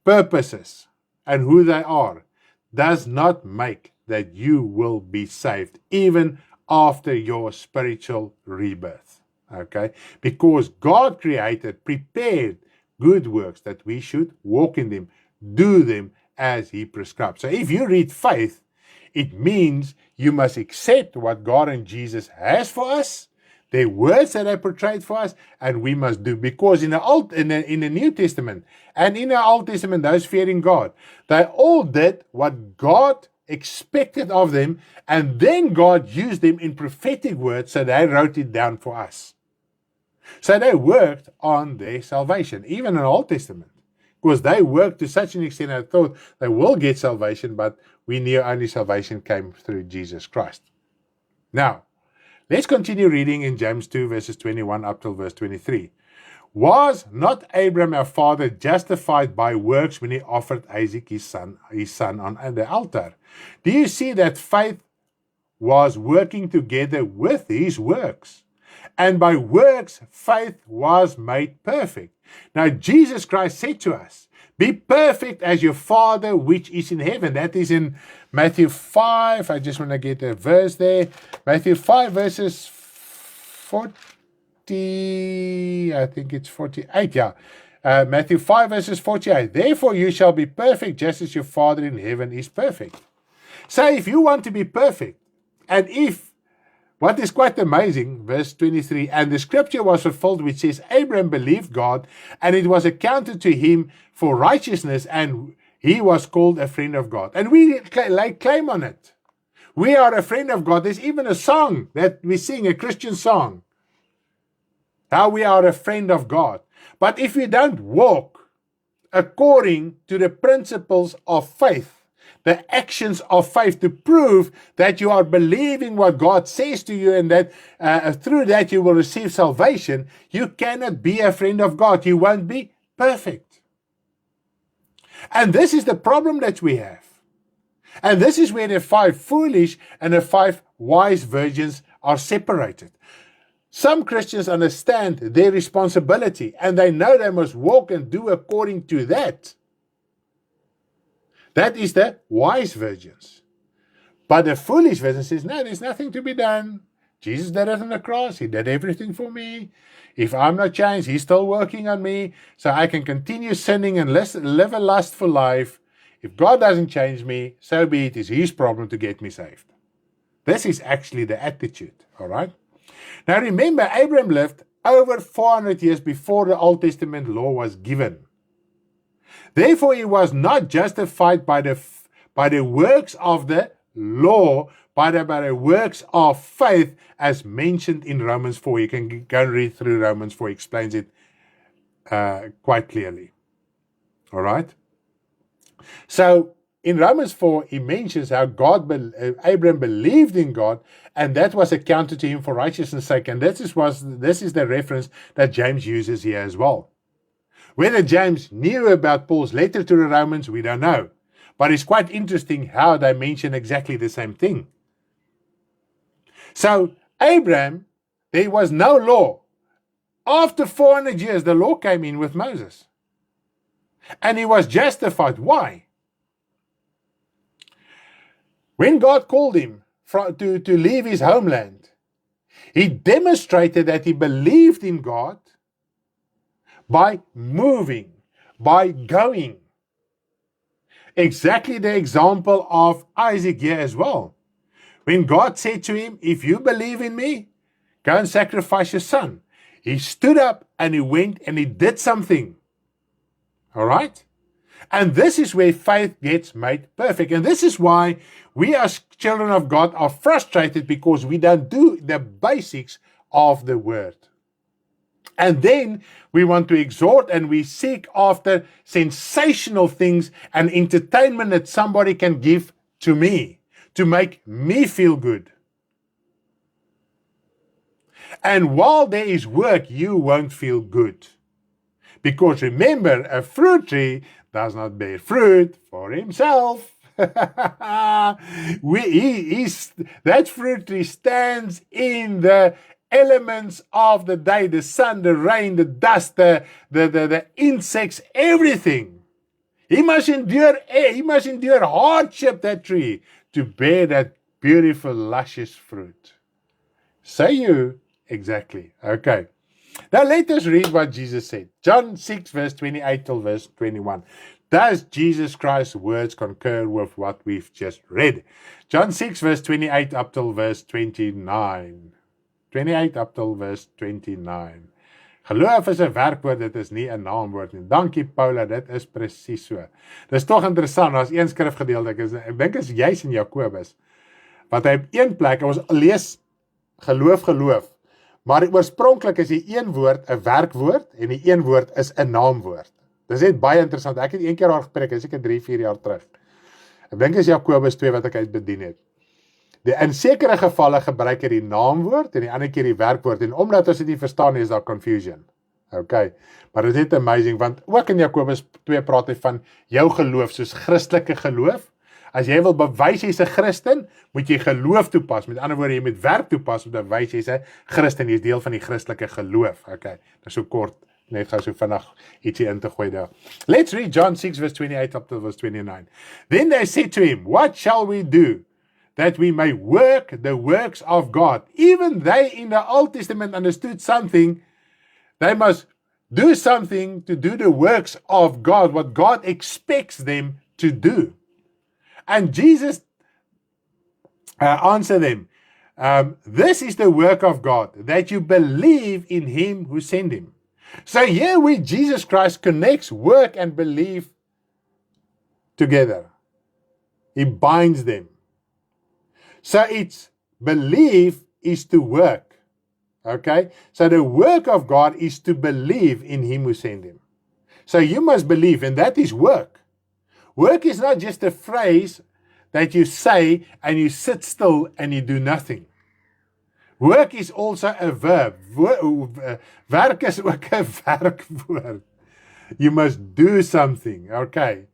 purposes and who they are does not make that you will be saved even after your spiritual rebirth. Okay? Because God prepared good works that we should walk in them, do them as He prescribed. So if you read faith, it means you must accept what God and Jesus has for us, the words that they portrayed for us, and we must do. Because in the New Testament and in the Old Testament, those fearing God, they all did what God expected of them, and then God used them in prophetic words, so they wrote it down for us. So they worked on their salvation, even in the Old Testament, because they worked to such an extent I thought they will get salvation, but we knew only salvation came through Jesus Christ. Now, let's continue reading in James 2, verses 21 up till verse 23. Was not Abraham our father justified by works when he offered Isaac his son on the altar? Do you see that faith was working together with his works? And by works, faith was made perfect. Now, Jesus Christ said to us, be perfect as your Father which is in heaven. That is in Matthew 5. I just want to get a verse there. Matthew 5 verses 40, I think it's 48, yeah. Matthew 5 verses 48. Therefore you shall be perfect just as your Father in heaven is perfect. So if you want to be perfect, and what is quite amazing, verse 23, and the scripture was fulfilled which says, Abraham believed God, and it was accounted to him for righteousness, and he was called a friend of God. And we lay claim on it. We are a friend of God. There's even a song that we sing, a Christian song, how we are a friend of God. But if we don't walk according to the principles of faith, the actions of faith to prove that you are believing what God says to you, and that through that you will receive salvation, you cannot be a friend of God. You won't be perfect. And this is the problem that we have. And this is where the 5 foolish and the 5 wise virgins are separated. Some Christians understand their responsibility, and they know they must walk and do according to that. That is the wise virgins. But the foolish virgin says, no, there's nothing to be done. Jesus did it on the cross. He did everything for me. If I'm not changed, He's still working on me, so I can continue sinning and live a lustful life. If God doesn't change me, so be it. It's His problem to get me saved. This is actually the attitude, all right? Now remember, Abraham lived over 400 years before the Old Testament law was given. Therefore, he was not justified by the works of the law, but by the works of faith, as mentioned in Romans 4. You can go and read through Romans 4. It explains it quite clearly. All right? So, in Romans 4, he mentions how Abraham believed in God, and that was accounted to him for righteousness' sake. And this is the reference that James uses here as well. Whether James knew about Paul's letter to the Romans, we don't know. But it's quite interesting how they mention exactly the same thing. So, Abraham, there was no law. After 400 years, the law came in with Moses. And he was justified. Why? When God called him to leave his homeland, he demonstrated that he believed in God by moving, by going. Exactly the example of Isaac here as well. When God said to him, if you believe in me, go and sacrifice your son. He stood up and he went and he did something. All right? And this is where faith gets made perfect. And this is why we as children of God are frustrated, because we don't do the basics of the word. And then we want to exhort and we seek after sensational things and entertainment that somebody can give to me to make me feel good. And while there is work, you won't feel good. Because remember, a fruit tree does not bear fruit for himself. That fruit tree stands in the elements of the day, the sun, the rain, the dust, the insects, everything. He must endure hardship, that tree, to bear that beautiful, luscious fruit. So you Exactly. Okay. Now let us read what Jesus said. John 6, verse 28 till verse 21. Does Jesus Christ's words concur with what we've just read? John 6, verse 28 up till verse 29. 28 up till verse 29. Geloof is 'n werkwoord, dit is nie 'n naamwoord nie. Dankie Paula, dit is presies so. Dis tog interessant, daar's een skrifgedeelte, ek dink is juis in Jakobus, wat hy op een plek, ons lees geloof, maar oorspronklik is die een woord 'n werkwoord en die een woord is 'n naamwoord. Dis net baie interessant. Ek het een keer daar gepreek, is seker 3-4 jaar terug. Ek dink is Jakobus 2 wat ek uitbedien het. In sekere gevalle gebruik hy die naamwoord en die ander keer die werkwoord, en omdat ons dit nie verstaan nie, is daar confusion. Okay, maar dit is net amazing, want ook in Jakobus 2 praat hy van jou geloof, soos Christelike geloof. As jy wil bewys jy's 'n Christen, moet jy geloof toepas. Met ander woorde, jy moet werk toepas om te bewys jy's 'n Christen, jy's deel van die Christelike geloof. Okay, dis so kort, net gou so vinnig ietsie in te gooi daar. Let's read John 6 verse 28 up to verse 29. Then they said to him, what shall we do that we may work the works of God? Even they in the Old Testament understood something. They must do something to do the works of God, what God expects them to do. And Jesus answered them, this is the work of God, that you believe in him who sent him. So here where Jesus Christ connects work and belief together. He binds them. So it's belief is to work. Okay? So the work of God is to believe in him who sent him. So you must believe, and that is work. Work is not just a phrase that you say and you sit still and you do nothing. Work is also a verb. Werk is ook 'n werkwoord. You must do something, okay,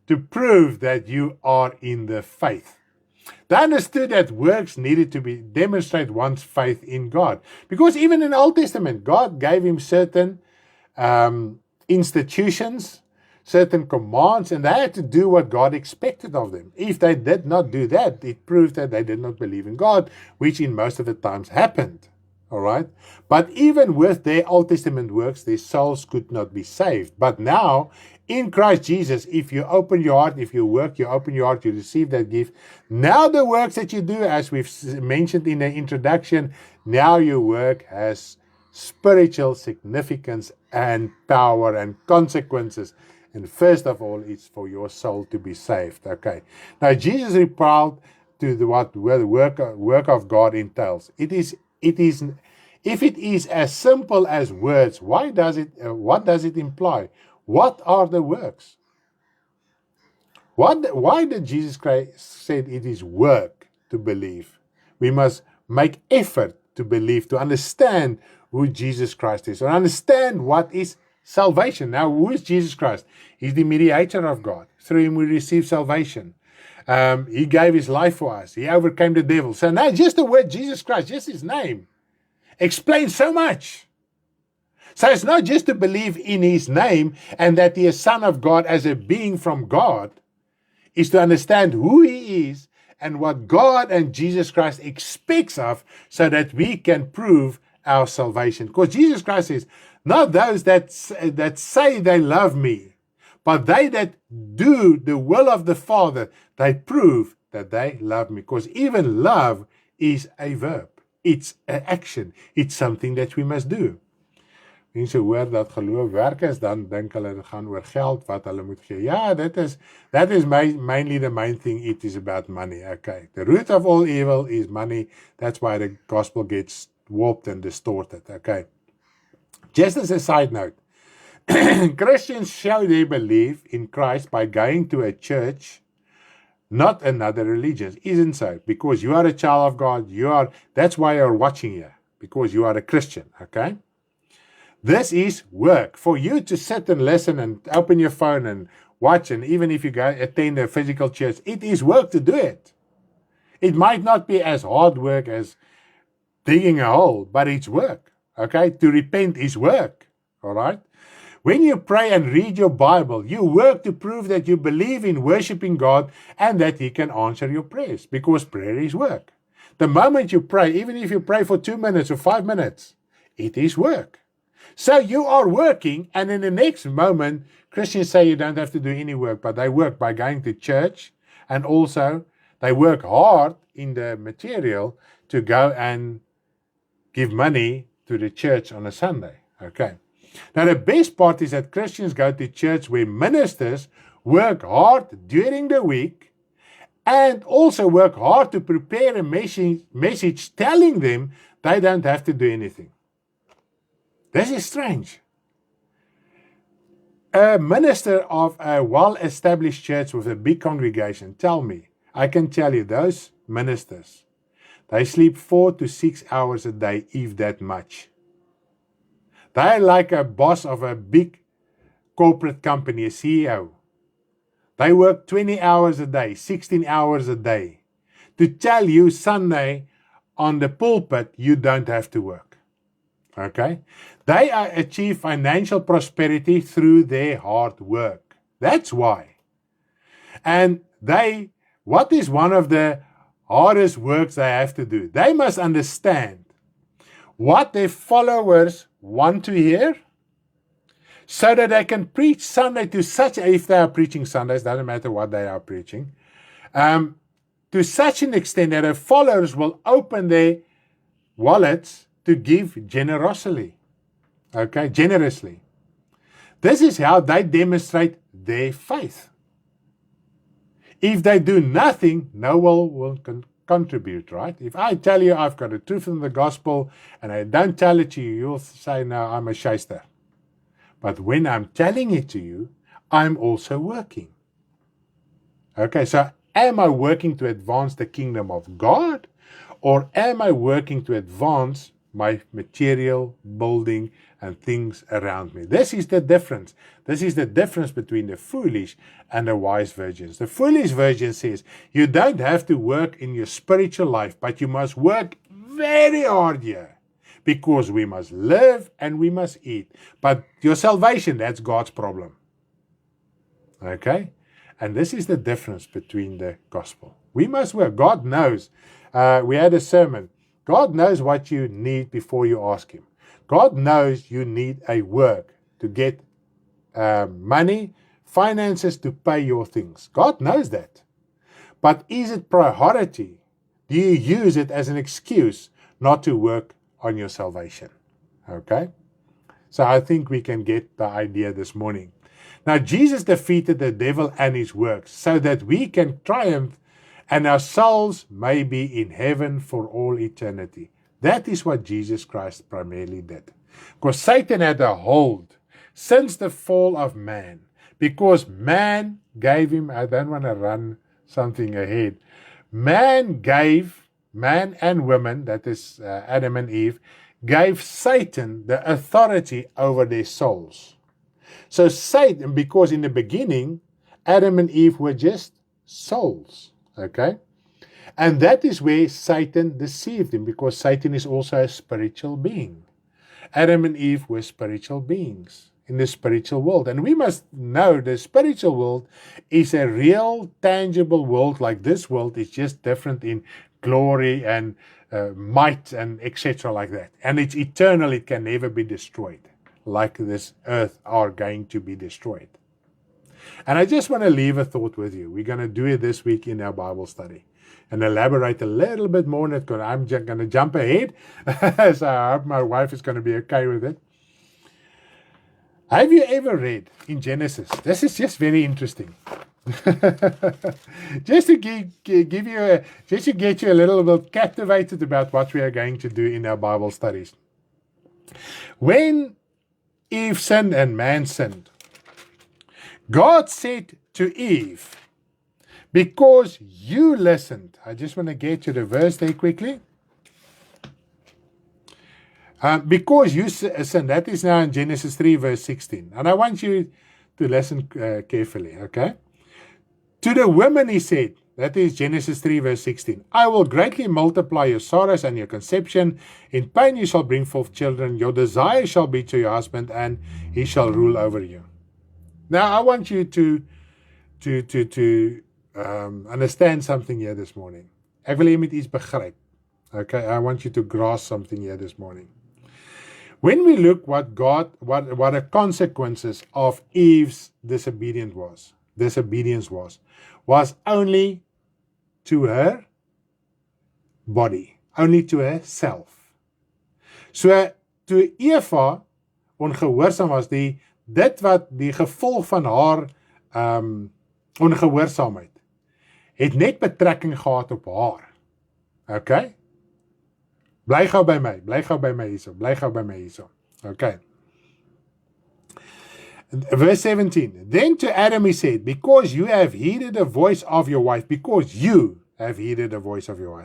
to prove that you are in the faith. They understood that works needed to demonstrate one's faith in God. Because even in the Old Testament, God gave him certain institutions, certain commands, and they had to do what God expected of them. If they did not do that, it proved that they did not believe in God, which in most of the times happened. All right? But even with their Old Testament works, their souls could not be saved. But now, in Christ Jesus, if you open your heart, if you work, you open your heart, you receive that gift. Now the works that you do, as we've mentioned in the introduction, now your work has spiritual significance and power and consequences. And first of all, it's for your soul to be saved. Okay. Now, Jesus replied to what the work of God entails. If it is as simple as words, what does it imply? What are the works? Why did Jesus Christ say it is work to believe? We must make effort to believe, to understand who Jesus Christ is, or understand what is salvation. Now, who is Jesus Christ? He's the mediator of God. Through him we receive salvation. He gave his life for us. He overcame the devil. So now just the word Jesus Christ, just his name, explains so much. So it's not just to believe in his name and that he is Son of God as a being from God. It's to understand who he is and what God and Jesus Christ expects of, so that we can prove our salvation. Because Jesus Christ says, not those that say they love me, but they that do the will of the Father, they prove that they love me. Because even love is a verb. It's an action. It's something that we must do. Mense hoor dat geloof werk is, dan dink hulle dit gaan oor geld wat hulle moet gee. Ja, that is mainly the main thing. It is about money. Okay. The root of all evil is money. That's why the gospel gets warped and distorted. Okay. Just as a side note, Christians show their belief in Christ by going to a church, not another religion. Isn't so? Because you are a child of God, that's why you're watching here, because you are a Christian, okay? This is work. For you to sit and listen and open your phone and watch, and even if you go attend a physical church, it is work to do it. It might not be as hard work as digging a hole, but it's work. Okay, to repent is work. All right. When you pray and read your Bible, you work to prove that you believe in worshiping God and that he can answer your prayers, because prayer is work. The moment you pray, even if you pray for 2 minutes or 5 minutes, it is work. So you are working, and in the next moment, Christians say you don't have to do any work, but they work by going to church, and also they work hard in the material to go and give money to the church on a Sunday. Okay. Now the best part is that Christians go to church where ministers work hard during the week and also work hard to prepare a message telling them they don't have to do anything. This is strange. A minister of a well-established church with a big congregation, I can tell you, those ministers, they sleep 4 to 6 hours a day, if that much. They're like a boss of a big corporate company, a CEO. They work 20 hours a day, 16 hours a day, to tell you Sunday on the pulpit you don't have to work. Okay? They achieve financial prosperity through their hard work. That's why. And what is one of the hardest works they have to do? They must understand what their followers want to hear so that they can preach Sunday to if they are preaching Sundays, doesn't matter what they are preaching, to such an extent that their followers will open their wallets to give generously. Okay, generously. This is how they demonstrate their faith. If they do nothing, no one will contribute, right? If I tell you I've got a truth in the gospel and I don't tell it to you, you'll say, no, I'm a shyster. But when I'm telling it to you, I'm also working. Okay, so am I working to advance the kingdom of God, or am I working to advance my material building and things around me? This is the difference. This is the difference between the foolish and the wise virgins. The foolish virgin says, you don't have to work in your spiritual life, but you must work very hard here, because we must live and we must eat. But your salvation, that's God's problem. Okay? And this is the difference between the gospel. We must work. God knows. We had a sermon. God knows what you need before you ask Him. God knows you need a work to get money, finances to pay your things. God knows that. But is it priority? Do you use it as an excuse not to work on your salvation? Okay? So I think we can get the idea this morning. Now, Jesus defeated the devil and his works so that we can triumph and our souls may be in heaven for all eternity. That is what Jesus Christ primarily did. Because Satan had a hold since the fall of man. Because man gave him, I don't want to run something ahead. Man and women, that is Adam and Eve, gave Satan the authority over their souls. So Satan, because in the beginning, Adam and Eve were just souls. Okay? And that is where Satan deceived him, because Satan is also a spiritual being. Adam and Eve were spiritual beings in the spiritual world. And we must know the spiritual world is a real, tangible world. Like this world is just different in glory and might and etc. like that. And it's eternal. It can never be destroyed, like this earth are going to be destroyed. And I just want to leave a thought with you. We're going to do it this week in our Bible study and elaborate a little bit more on it, because I'm just going to jump ahead. So I hope my wife is going to be okay with it. Have you ever read in Genesis? This is just very interesting. Just to get you a little bit captivated about what we are going to do in our Bible studies. When Eve sinned and man sinned, God said to Eve, because you listened. I just want to get to the verse there quickly. Because you sinned. That is now in Genesis 3 verse 16. And I want you to listen carefully, okay? To the women he said, that is Genesis 3 verse 16, I will greatly multiply your sorrows and your conception. In pain you shall bring forth children. Your desire shall be to your husband, and he shall rule over you. Now I want you to understand something here this morning. Ek wil hê jy moet iets begryp. Okay, I want you to grasp something here this morning. When we look what the consequences of Eve's disobedience was only to her body, only to herself. So toe Eva ongehoorsaam was, dit wat die gevolg van haar ongehoorsaamheid, het net betrekking gehad op haar. Okay? Bly gou by my hierso. Okay. Verse 17. Then to Adam he said, because you have heeded the voice of your wife,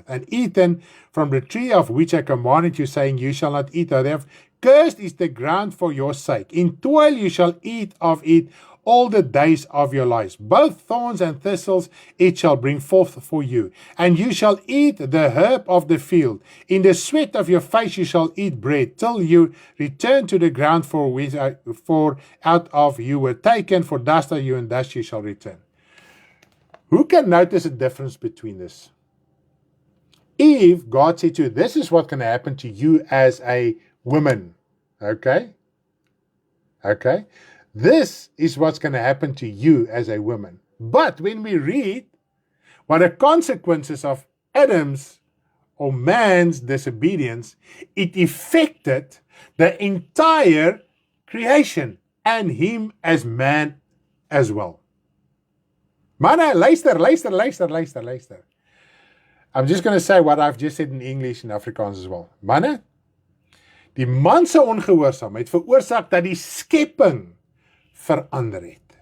and eaten from the tree of which I commanded you, saying, you shall not eat thereof. Cursed is the ground for your sake. In toil you shall eat of it all the days of your lives. Both thorns and thistles it shall bring forth for you. And you shall eat the herb of the field. In the sweat of your face you shall eat bread, till you return to the ground for out of you were taken, for dust are you, and dust you shall return. Who can notice a difference between this? Eve, God said to you, this is what can happen to you as a woman. Okay? This is what's going to happen to you as a woman. But when we read what the consequences of Adam's or man's disobedience, it affected the entire creation and him as man as well. Manne, luister. I'm just going to say what I've just said in English and Afrikaans as well. Manne, die man se ongehoorsaamheid veroorsaak dat die skepping verander het.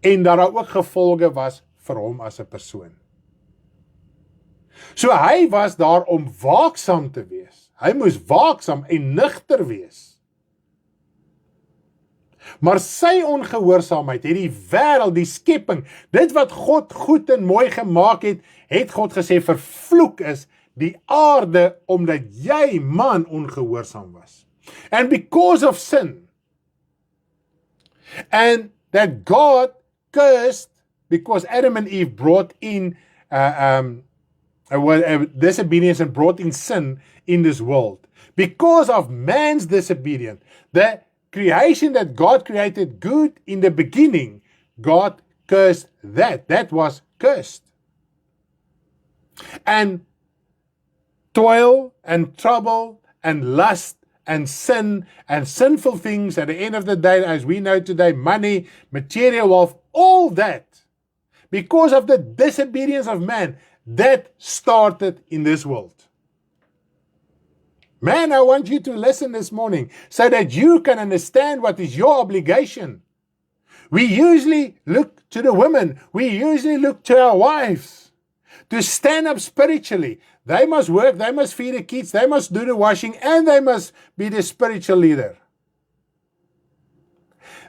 En daar ook gevolge was vir hom as 'n persoon. So hy was daar om waaksaam te wees. Hy moes waaksaam en nugter wees. Maar sy ongehoorsaamheid het die wêreld, die skepping, dit wat God goed en mooi gemaak het God gesê vervloek is die aarde omdat jy man ongehoorsaam was. And because of sin, and that God cursed because Adam and Eve brought in disobedience and brought in sin in this world. Because of man's disobedience, the creation that God created good in the beginning, God cursed that. That was cursed. And toil and trouble and lust and sin and sinful things at the end of the day, as we know today, money, material wealth, all that, because of the disobedience of man, that started in this world. Man, I want you to listen this morning so that you can understand what is your obligation. We usually look to the women. We usually look to our wives to stand up spiritually. They must work, they must feed the kids, they must do the washing, and they must be the spiritual leader.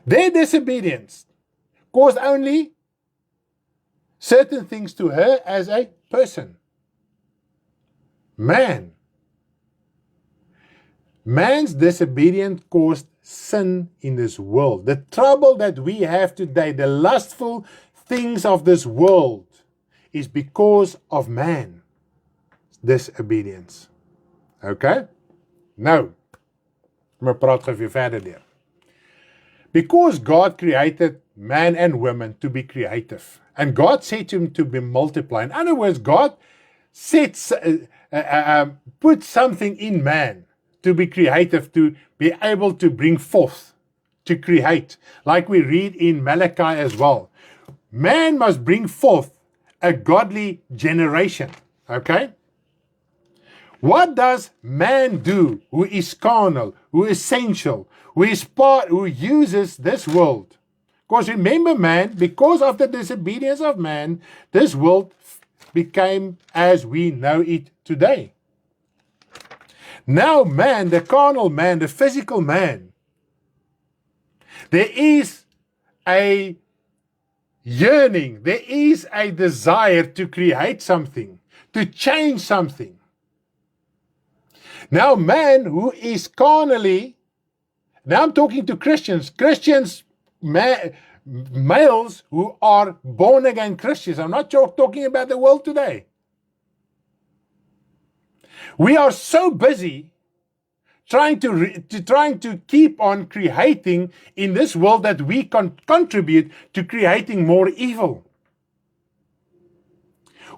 Their disobedience caused only certain things to her as a person. Man's disobedience caused sin in this world. The trouble that we have today, the lustful things of this world, is because of man's disobedience. Okay? Nou, maar praat gou weer verder deur. Because God created man and woman to be creative, and God said to him to be multiplying. In other words, God put something in man to be creative, to be able to bring forth, to create. Like we read in Malachi as well. Man must bring forth a godly generation. Okay? What does man do who is carnal, who is sensual, who uses this world? Because remember, man, because of the disobedience of man, this world became as we know it today. Now man, the carnal man, the physical man, there is a yearning, there is a desire to create something, to change something. Now man who is carnally, now I'm talking to Christians, males who are born again Christians. I'm not talking about the world today. We are so busy trying to keep on creating in this world that we can contribute to creating more evil.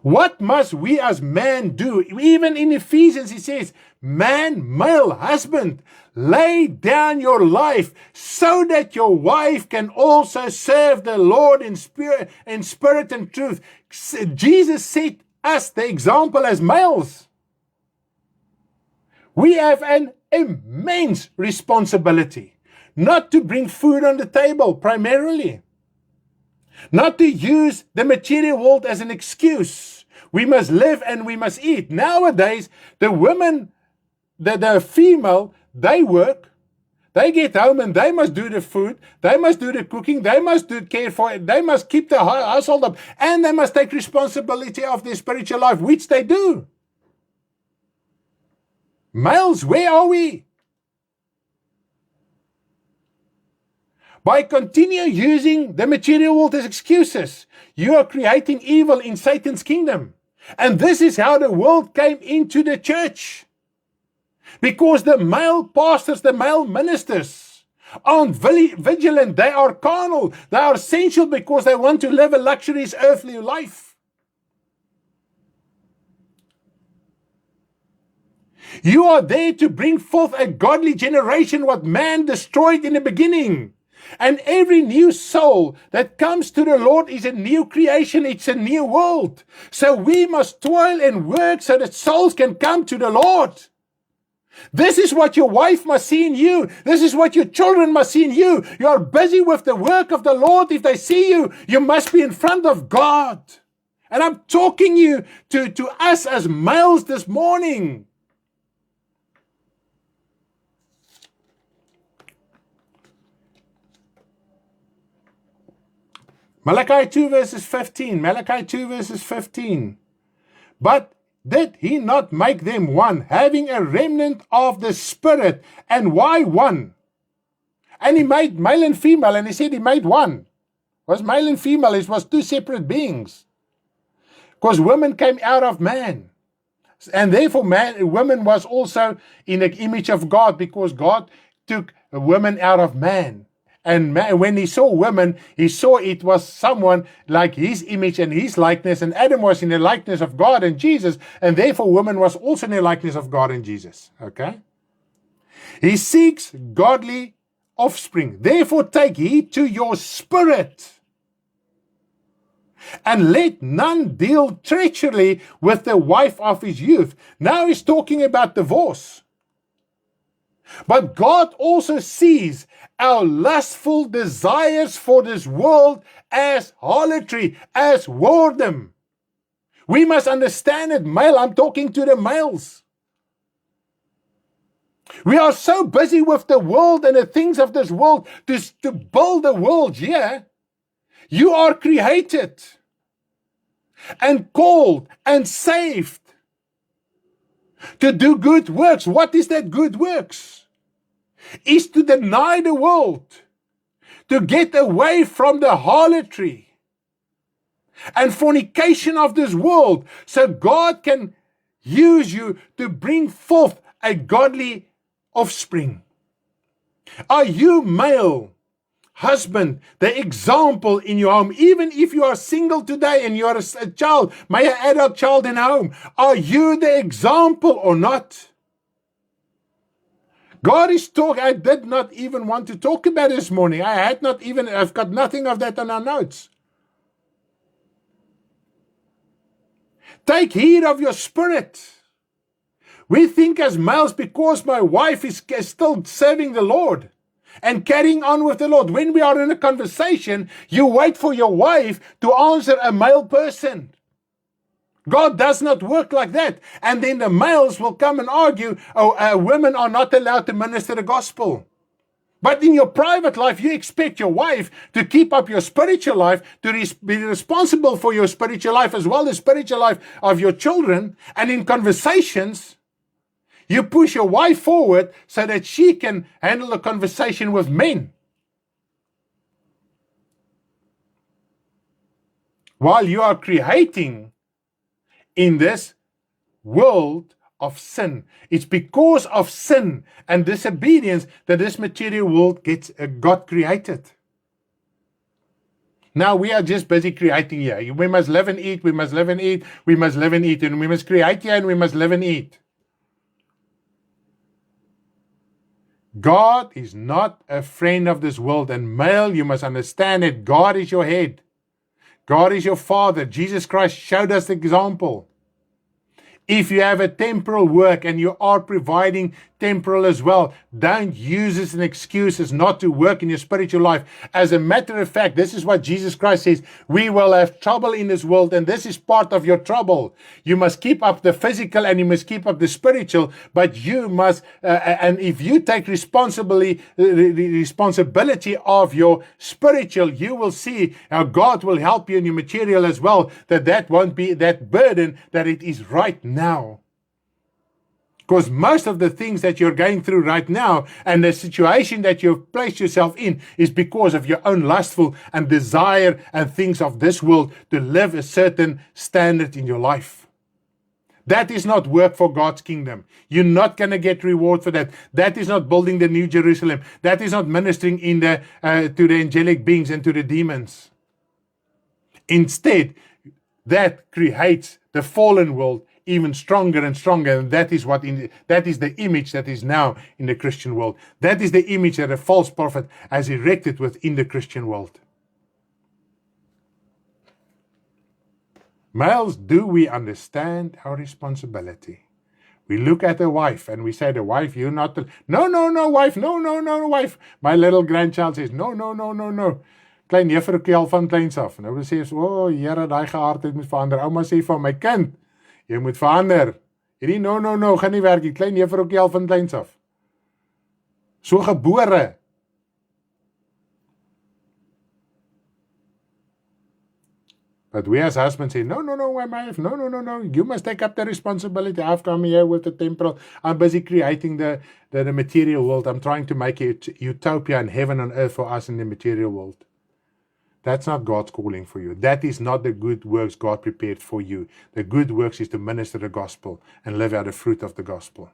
What must we as men do? Even in Ephesians, he says, man, male, husband, lay down your life so that your wife can also serve the Lord in spirit and truth. Jesus set us the example as males. We have an immense responsibility not to bring food on the table primarily, not to use the material world as an excuse. We must live and we must eat. Nowadays, the women, the female, they work, they get home and they must do the food, they must do the cooking, they must do care for it, they must keep the household up, and they must take responsibility of their spiritual life, which they do. Males, where are we? By continue using the material world as excuses, you are creating evil in Satan's kingdom. And this is how the world came into the church. Because the male pastors, the male ministers aren't vigilant. They are carnal. They are sensual because they want to live a luxurious earthly life. You are there to bring forth a godly generation, what man destroyed in the beginning. And every new soul that comes to the Lord is a new creation. It's a new world. So we must toil and work so that souls can come to the Lord. This is what your wife must see in you. This is what your children must see in you. You are busy with the work of the Lord. If they see you, you must be in front of God. And I'm talking you to us as males this morning. Malachi 2 verses 15. Malachi 2 verses 15. But did he not make them one, having a remnant of the Spirit? And why one? And he made male and female, and he said he made one. It was male and female, it was two separate beings. Because women came out of man. And therefore woman was also in the image of God, because God took a woman out of man. And man, when he saw women, he saw it was someone like his image and his likeness. And Adam was in the likeness of God and Jesus. And therefore woman was also in the likeness of God and Jesus. Okay? He seeks godly offspring. Therefore take heed to your spirit. And let none deal treacherously with the wife of his youth. Now he's talking about divorce. But God also sees our lustful desires for this world as harlotry, as whoredom. We must understand it, male. I'm talking to the males. We are so busy with the world and the things of this world to build the world here. You are created and called and saved to do good works. What is that good works? Is to deny the world, to get away from the harlotry and fornication of this world, so God can use you to bring forth a godly offspring. Are you, male husband, the example in your home? Even if you are single today and you are a child, may an adult child in home, are you the example or not? God is talking. I did not even want to talk about this morning. I've got nothing of that on our notes. Take heed of your spirit. We think as males, because my wife is still serving the Lord and carrying on with the Lord. When we are in a conversation, you wait for your wife to answer a male person. God does not work like that. And then the males will come and argue, women are not allowed to minister the gospel. But in your private life, you expect your wife to keep up your spiritual life, to be responsible for your spiritual life as well as spiritual life of your children. And in conversations, you push your wife forward so that she can handle the conversation with men. While you are creating in this world of sin. It's because of sin and disobedience that this material world got created. Now we are just busy creating here. We must live and eat, we must live and eat, we must live and eat, and we must create here and we must live and eat. God is not a friend of this world, and male, you must understand that God is your head. God is your father. Jesus Christ showed us the example. If you have a temporal work and you are providing temporal as well, don't use it as an excuse as not to work in your spiritual life. As a matter of fact, this is what Jesus Christ says. We will have trouble in this world, and this is part of your trouble. You must keep up the physical and you must keep up the spiritual, but you must, and if you take responsibility of your spiritual, you will see how God will help you in your material as well, that won't be that burden, that it is right now. Because most of the things that you're going through right now and the situation that you've placed yourself in is because of your own lustful and desire and things of this world to live a certain standard in your life. That is not work for God's kingdom. You're not going to get reward for that. That is not building the New Jerusalem. That is not ministering in to the angelic beings and to the demons. Instead, that creates the fallen world even stronger and stronger, and that is the image that is now in the Christian world. That is the image that a false prophet has erected within the Christian world. Males, do we understand our responsibility? We look at a wife and we say, the wife, you're not no, wife, no, wife. My little grandchild says, no. Klein juffroukie al van kleins af. Nou sê sy, Here, daai geaardheid moet verander. Ouma sê van my kind, jy moet verander. Hierdie no, gaan nie werk nie. Klein juffroukie al van kleins af. So gebore. But we as husbands say, no, my wife, no. You must take up the responsibility. I've come here with the temporal. I'm busy creating the material world. I'm trying to make it utopia and heaven on earth for us in the material world. That's not God's calling for you. That is not the good works God prepared for you. The good works is to minister the gospel and live out the fruit of the gospel.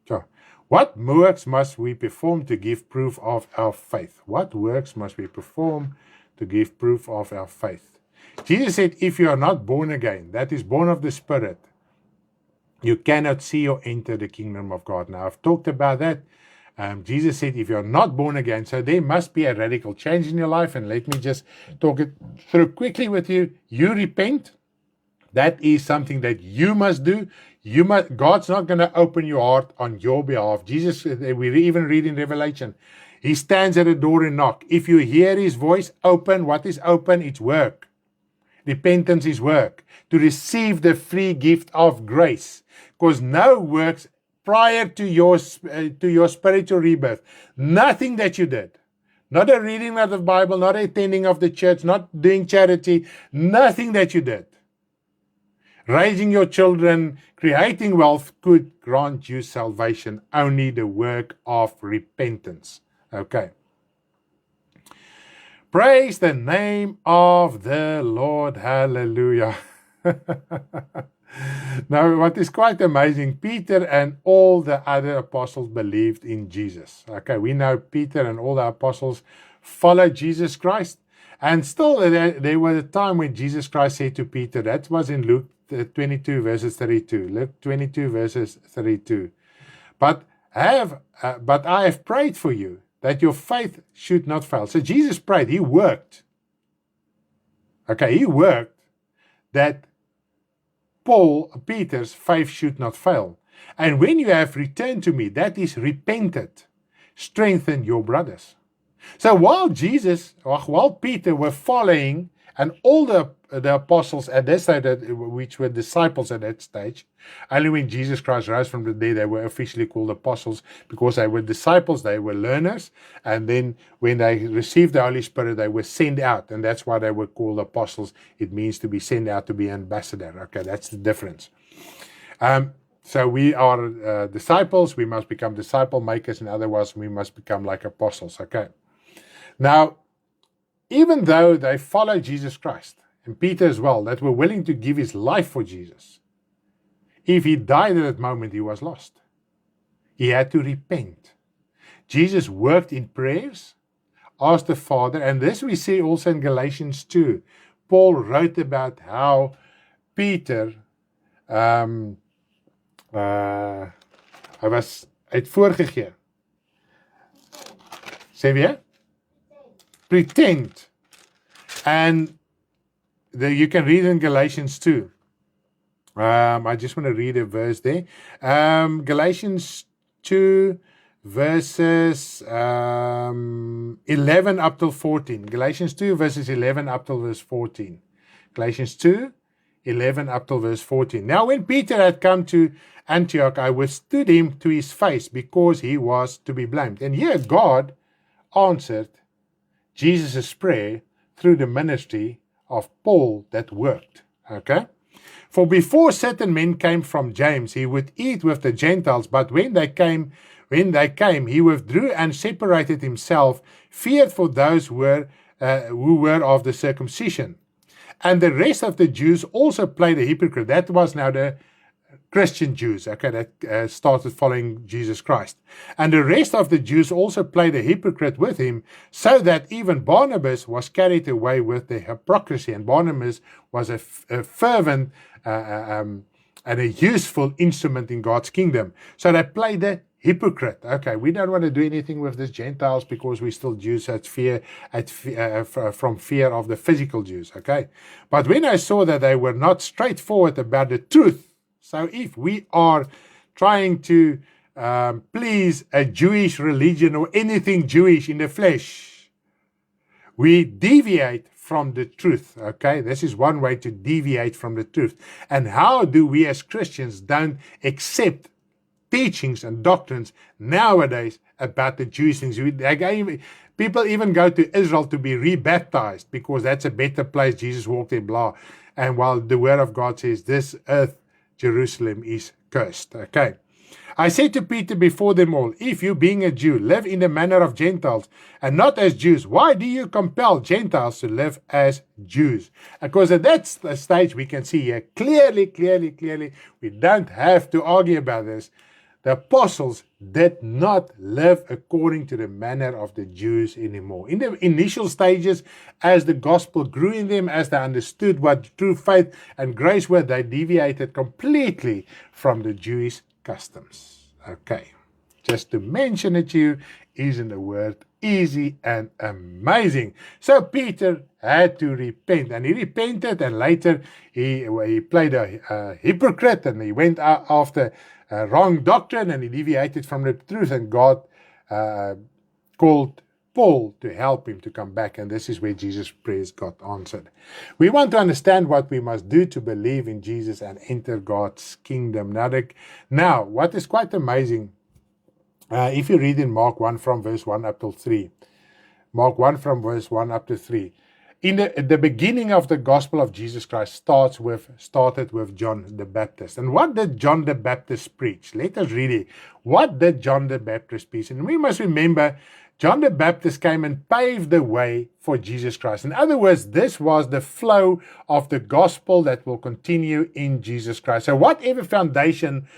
So, what works must we perform to give proof of our faith? What works must we perform to give proof of our faith? Jesus said, if you are not born again, that is born of the Spirit, you cannot see or enter the kingdom of God. Now, I've talked about that. Jesus said, if you're not born again, so there must be a radical change in your life. And let me just talk it through quickly with you. You repent. That is something that you must do. God's not going to open your heart on your behalf. Jesus, we even read in Revelation, He stands at the door and knock. If you hear His voice, open. What is open? It's work. Repentance is work. To receive the free gift of grace. Because no works prior to your spiritual rebirth. Nothing that you did. Not a reading of the Bible, not attending of the church, not doing charity. Nothing that you did. Raising your children, creating wealth could grant you salvation. Only the work of repentance. Okay. Praise the name of the Lord. Hallelujah. Now, what is quite amazing, Peter and all the other apostles believed in Jesus. Okay, we know Peter and all the apostles followed Jesus Christ. And still, there was a time when Jesus Christ said to Peter, that was in Luke 22, verses 32. Luke 22, verses 32. But I have prayed for you, that your faith should not fail. So Jesus prayed, He worked. Okay, He worked that Peter's faith should not fail. And when you have returned to me, that is repented, strengthen your brothers. So while Peter were following, and all the apostles at that stage, which were disciples at that stage, only when Jesus Christ rose from the dead, they were officially called apostles, because they were disciples, they were learners, and then when they received the Holy Spirit, they were sent out, and that's why they were called apostles. It means to be sent out, to be an ambassador. Okay, that's the difference. So we are disciples, we must become disciple makers, and otherwise we must become like apostles. Okay. Now, even though they followed Jesus Christ, and Peter as well, that were willing to give his life for Jesus, If he died at that moment, he was lost. He had to repent. Jesus worked in prayers, asked the Father, and this we see also in Galatians 2. Paul wrote about how Peter, hy het voorgegee. Sê weer? Pretend. And you can read in Galatians 2. I just want to read a verse there. Galatians 2, verses 11 up till 14. Galatians 2, verses 11 up till verse 14. Galatians 2, 11 up till verse 14. Now when Peter had come to Antioch, I withstood him to his face, because he was to be blamed. And here God answered Jesus' prayer through the ministry of Paul that worked. Okay? For before certain men came from James, he would eat with the Gentiles, but when they came, he withdrew and separated himself, feared for those who were of the circumcision. And the rest of the Jews also played a hypocrite. That was now the Christian Jews, okay, that started following Jesus Christ. And the rest of the Jews also played a hypocrite with him, so that even Barnabas was carried away with the hypocrisy. And Barnabas was a fervent and a useful instrument in God's kingdom. So they played a hypocrite. Okay, we don't want to do anything with these Gentiles because we're still Jews from fear of the physical Jews. Okay, but when I saw that they were not straightforward about the truth, so if we are trying to please a Jewish religion or anything Jewish in the flesh, we deviate from the truth. Okay, this is one way to deviate from the truth. And how do we as Christians don't accept teachings and doctrines nowadays about the Jewish things? People even go to Israel to be rebaptized because that's a better place. Jesus walked there, blah. And while the word of God says this earth, Jerusalem, is cursed. Okay. I said to Peter before them all, if you, being a Jew, live in the manner of Gentiles and not as Jews, why do you compel Gentiles to live as Jews? Because at that stage we can see here clearly, we don't have to argue about this. The apostles did not live according to the manner of the Jews anymore. In the initial stages, as the gospel grew in them, as they understood what true faith and grace were, they deviated completely from the Jewish customs. Okay, just to mention it to you, isn't the word easy and amazing? So Peter had to repent, and he repented, and later he played a hypocrite, and he went after wrong doctrine, and he deviated from the truth, and God called Paul to help him to come back, and this is where Jesus' prayers got answered. We want to understand what we must do to believe in Jesus and enter God's kingdom. Now, what is quite amazing, if you read in Mark 1 from verse 1 up to 3, Mark 1 from verse 1 up to 3, in the beginning of the gospel of Jesus Christ started with John the Baptist. And what did John the Baptist preach? Let us read it. What did John the Baptist preach? And we must remember, John the Baptist came and paved the way for Jesus Christ. In other words, this was the flow of the gospel that will continue in Jesus Christ. So whatever foundation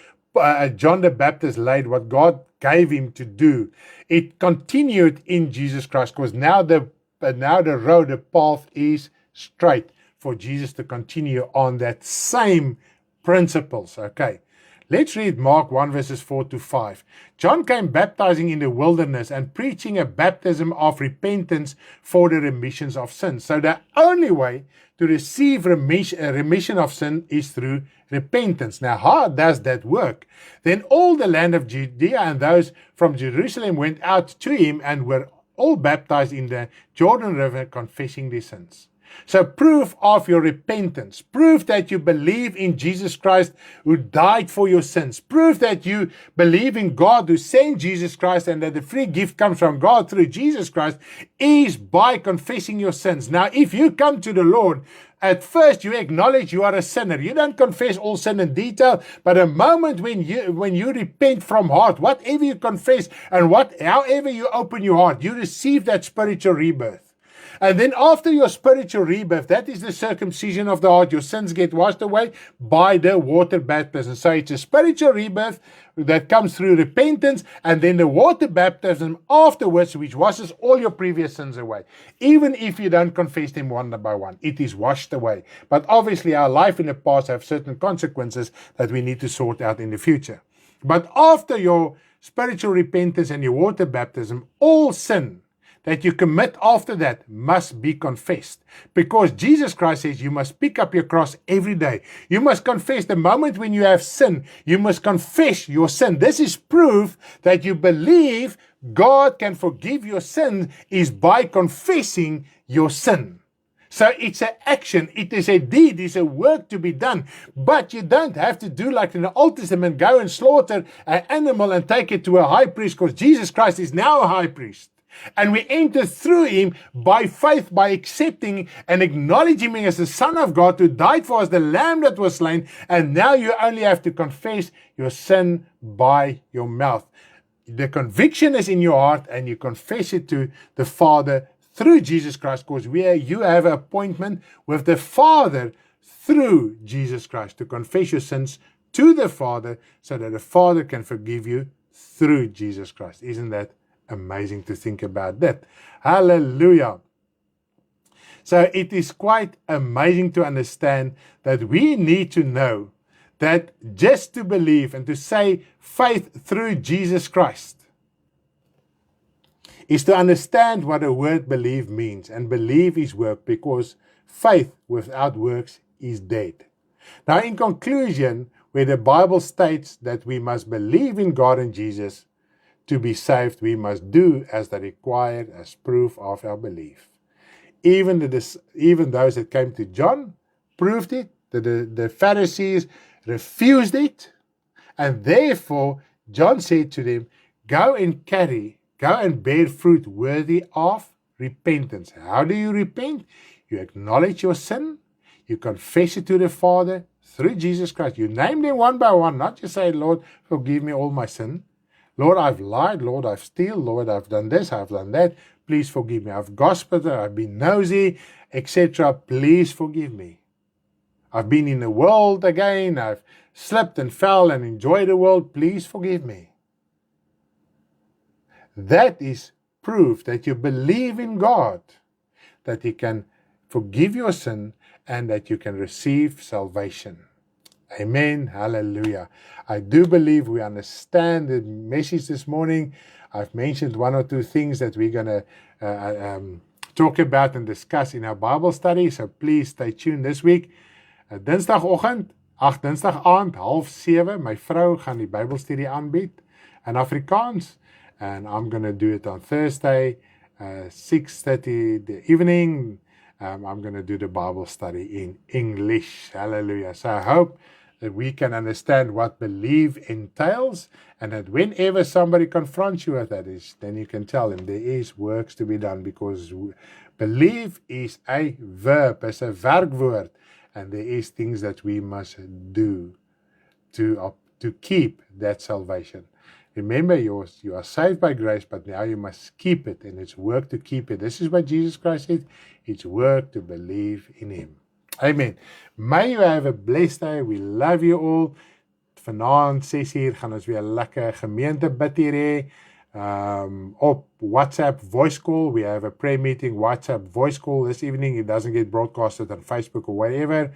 John the Baptist laid, what God gave him to do, it continued in Jesus Christ, because now the road, the path is straight for Jesus to continue on that same principles. Okay, let's read Mark 1 verses 4 to 5. John came baptizing in the wilderness and preaching a baptism of repentance for the remissions of sins. So the only way to receive remission of sin is through repentance. Now, how does that work? Then all the land of Judea and those from Jerusalem went out to him and were all baptized in the Jordan River, confessing their sins. So proof of your repentance, proof that you believe in Jesus Christ who died for your sins, proof that you believe in God who sent Jesus Christ and that the free gift comes from God through Jesus Christ, is by confessing your sins. Now, if you come to the Lord, at first you acknowledge you are a sinner. You don't confess all sin in detail, but a moment when you repent from heart, whatever you confess and however you open your heart, you receive that spiritual rebirth. And then after your spiritual rebirth, that is the circumcision of the heart. Your sins get washed away by the water baptism. So it's a spiritual rebirth that comes through repentance, and then the water baptism afterwards, which washes all your previous sins away. Even if you don't confess them one by one, it is washed away. But obviously our life in the past have certain consequences that we need to sort out in the future. But after your spiritual repentance and your water baptism, all sin that you commit after that must be confessed. Because Jesus Christ says you must pick up your cross every day. You must confess the moment when you have sin. You must confess your sin. This is proof that you believe God can forgive your sin is by confessing your sin. So it's an action, it is a deed, it's a work to be done. But you don't have to do like in the Old Testament, go and slaughter an animal and take it to a high priest, because Jesus Christ is now a high priest. And we enter through him by faith, by accepting and acknowledging him as the Son of God who died for us, the Lamb that was slain. And now you only have to confess your sin by your mouth. The conviction is in your heart and you confess it to the Father through Jesus Christ, because you have an appointment with the Father through Jesus Christ to confess your sins to the Father so that the Father can forgive you through Jesus Christ. Isn't that amazing to think about that? Hallelujah. So it is quite amazing to understand that we need to know that just to believe and to say faith through Jesus Christ is to understand what the word believe means, and believe is work, because faith without works is dead. Now, in conclusion, where the Bible states that we must believe in God and Jesus to be saved, we must do as they required as proof of our belief. Even those that came to John proved it. The Pharisees refused it, and therefore John said to them, go and bear fruit worthy of repentance. How do you repent? You acknowledge your sin, you confess it to the Father through Jesus Christ. You name them one by one, not just say, Lord, forgive me all my sin. Lord, I've lied. Lord, I've stolen. Lord, I've done this, I've done that. Please forgive me. I've gossiped, I've been nosy, etc. Please forgive me. I've been in the world again. I've slipped and fell and enjoyed the world. Please forgive me. That is proof that you believe in God, that He can forgive your sin and that you can receive salvation. Amen. Hallelujah. I do believe we understand the message this morning. I've mentioned one or two things that we're going to talk about and discuss in our Bible study. So please stay tuned this week. Dinsdagoggend, dinsdag aand, 6:30, my vrou gaan die Bybelstudie aanbied in Afrikaans. And I'm going to do it on Thursday, 6:30 the evening. I'm going to do the Bible study in English. Hallelujah. So I hope that we can understand what believe entails, and that whenever somebody confronts you with that, then you can tell them there is works to be done, because believe is a verb, is a werkwoord, and there is things that we must do to keep that salvation. Remember, you are saved by grace, but now you must keep it, and it's work to keep it. This is what Jesus Christ said. It's work to believe in Him. Amen. May you have a blessed day. We love you all. Vanaand 6:00 gaan ons weer lekker gemeente bid hier hê. Op WhatsApp voice call. We have a prayer meeting WhatsApp voice call this evening. It doesn't get broadcasted on Facebook or whatever.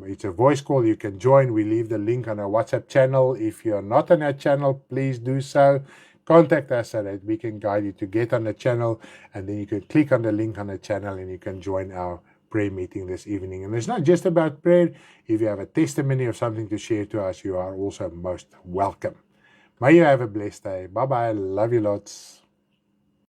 It's a voice call. You can join. We leave the link on our WhatsApp channel. If you're not on our channel, please do so. Contact us so that we can guide you to get on the channel, and then you can click on the link on the channel and you can join our prayer meeting this evening. And it's not just about prayer. If you have a testimony or something to share to us, you are also most welcome. May you have a blessed day. Bye-bye. Love you lots.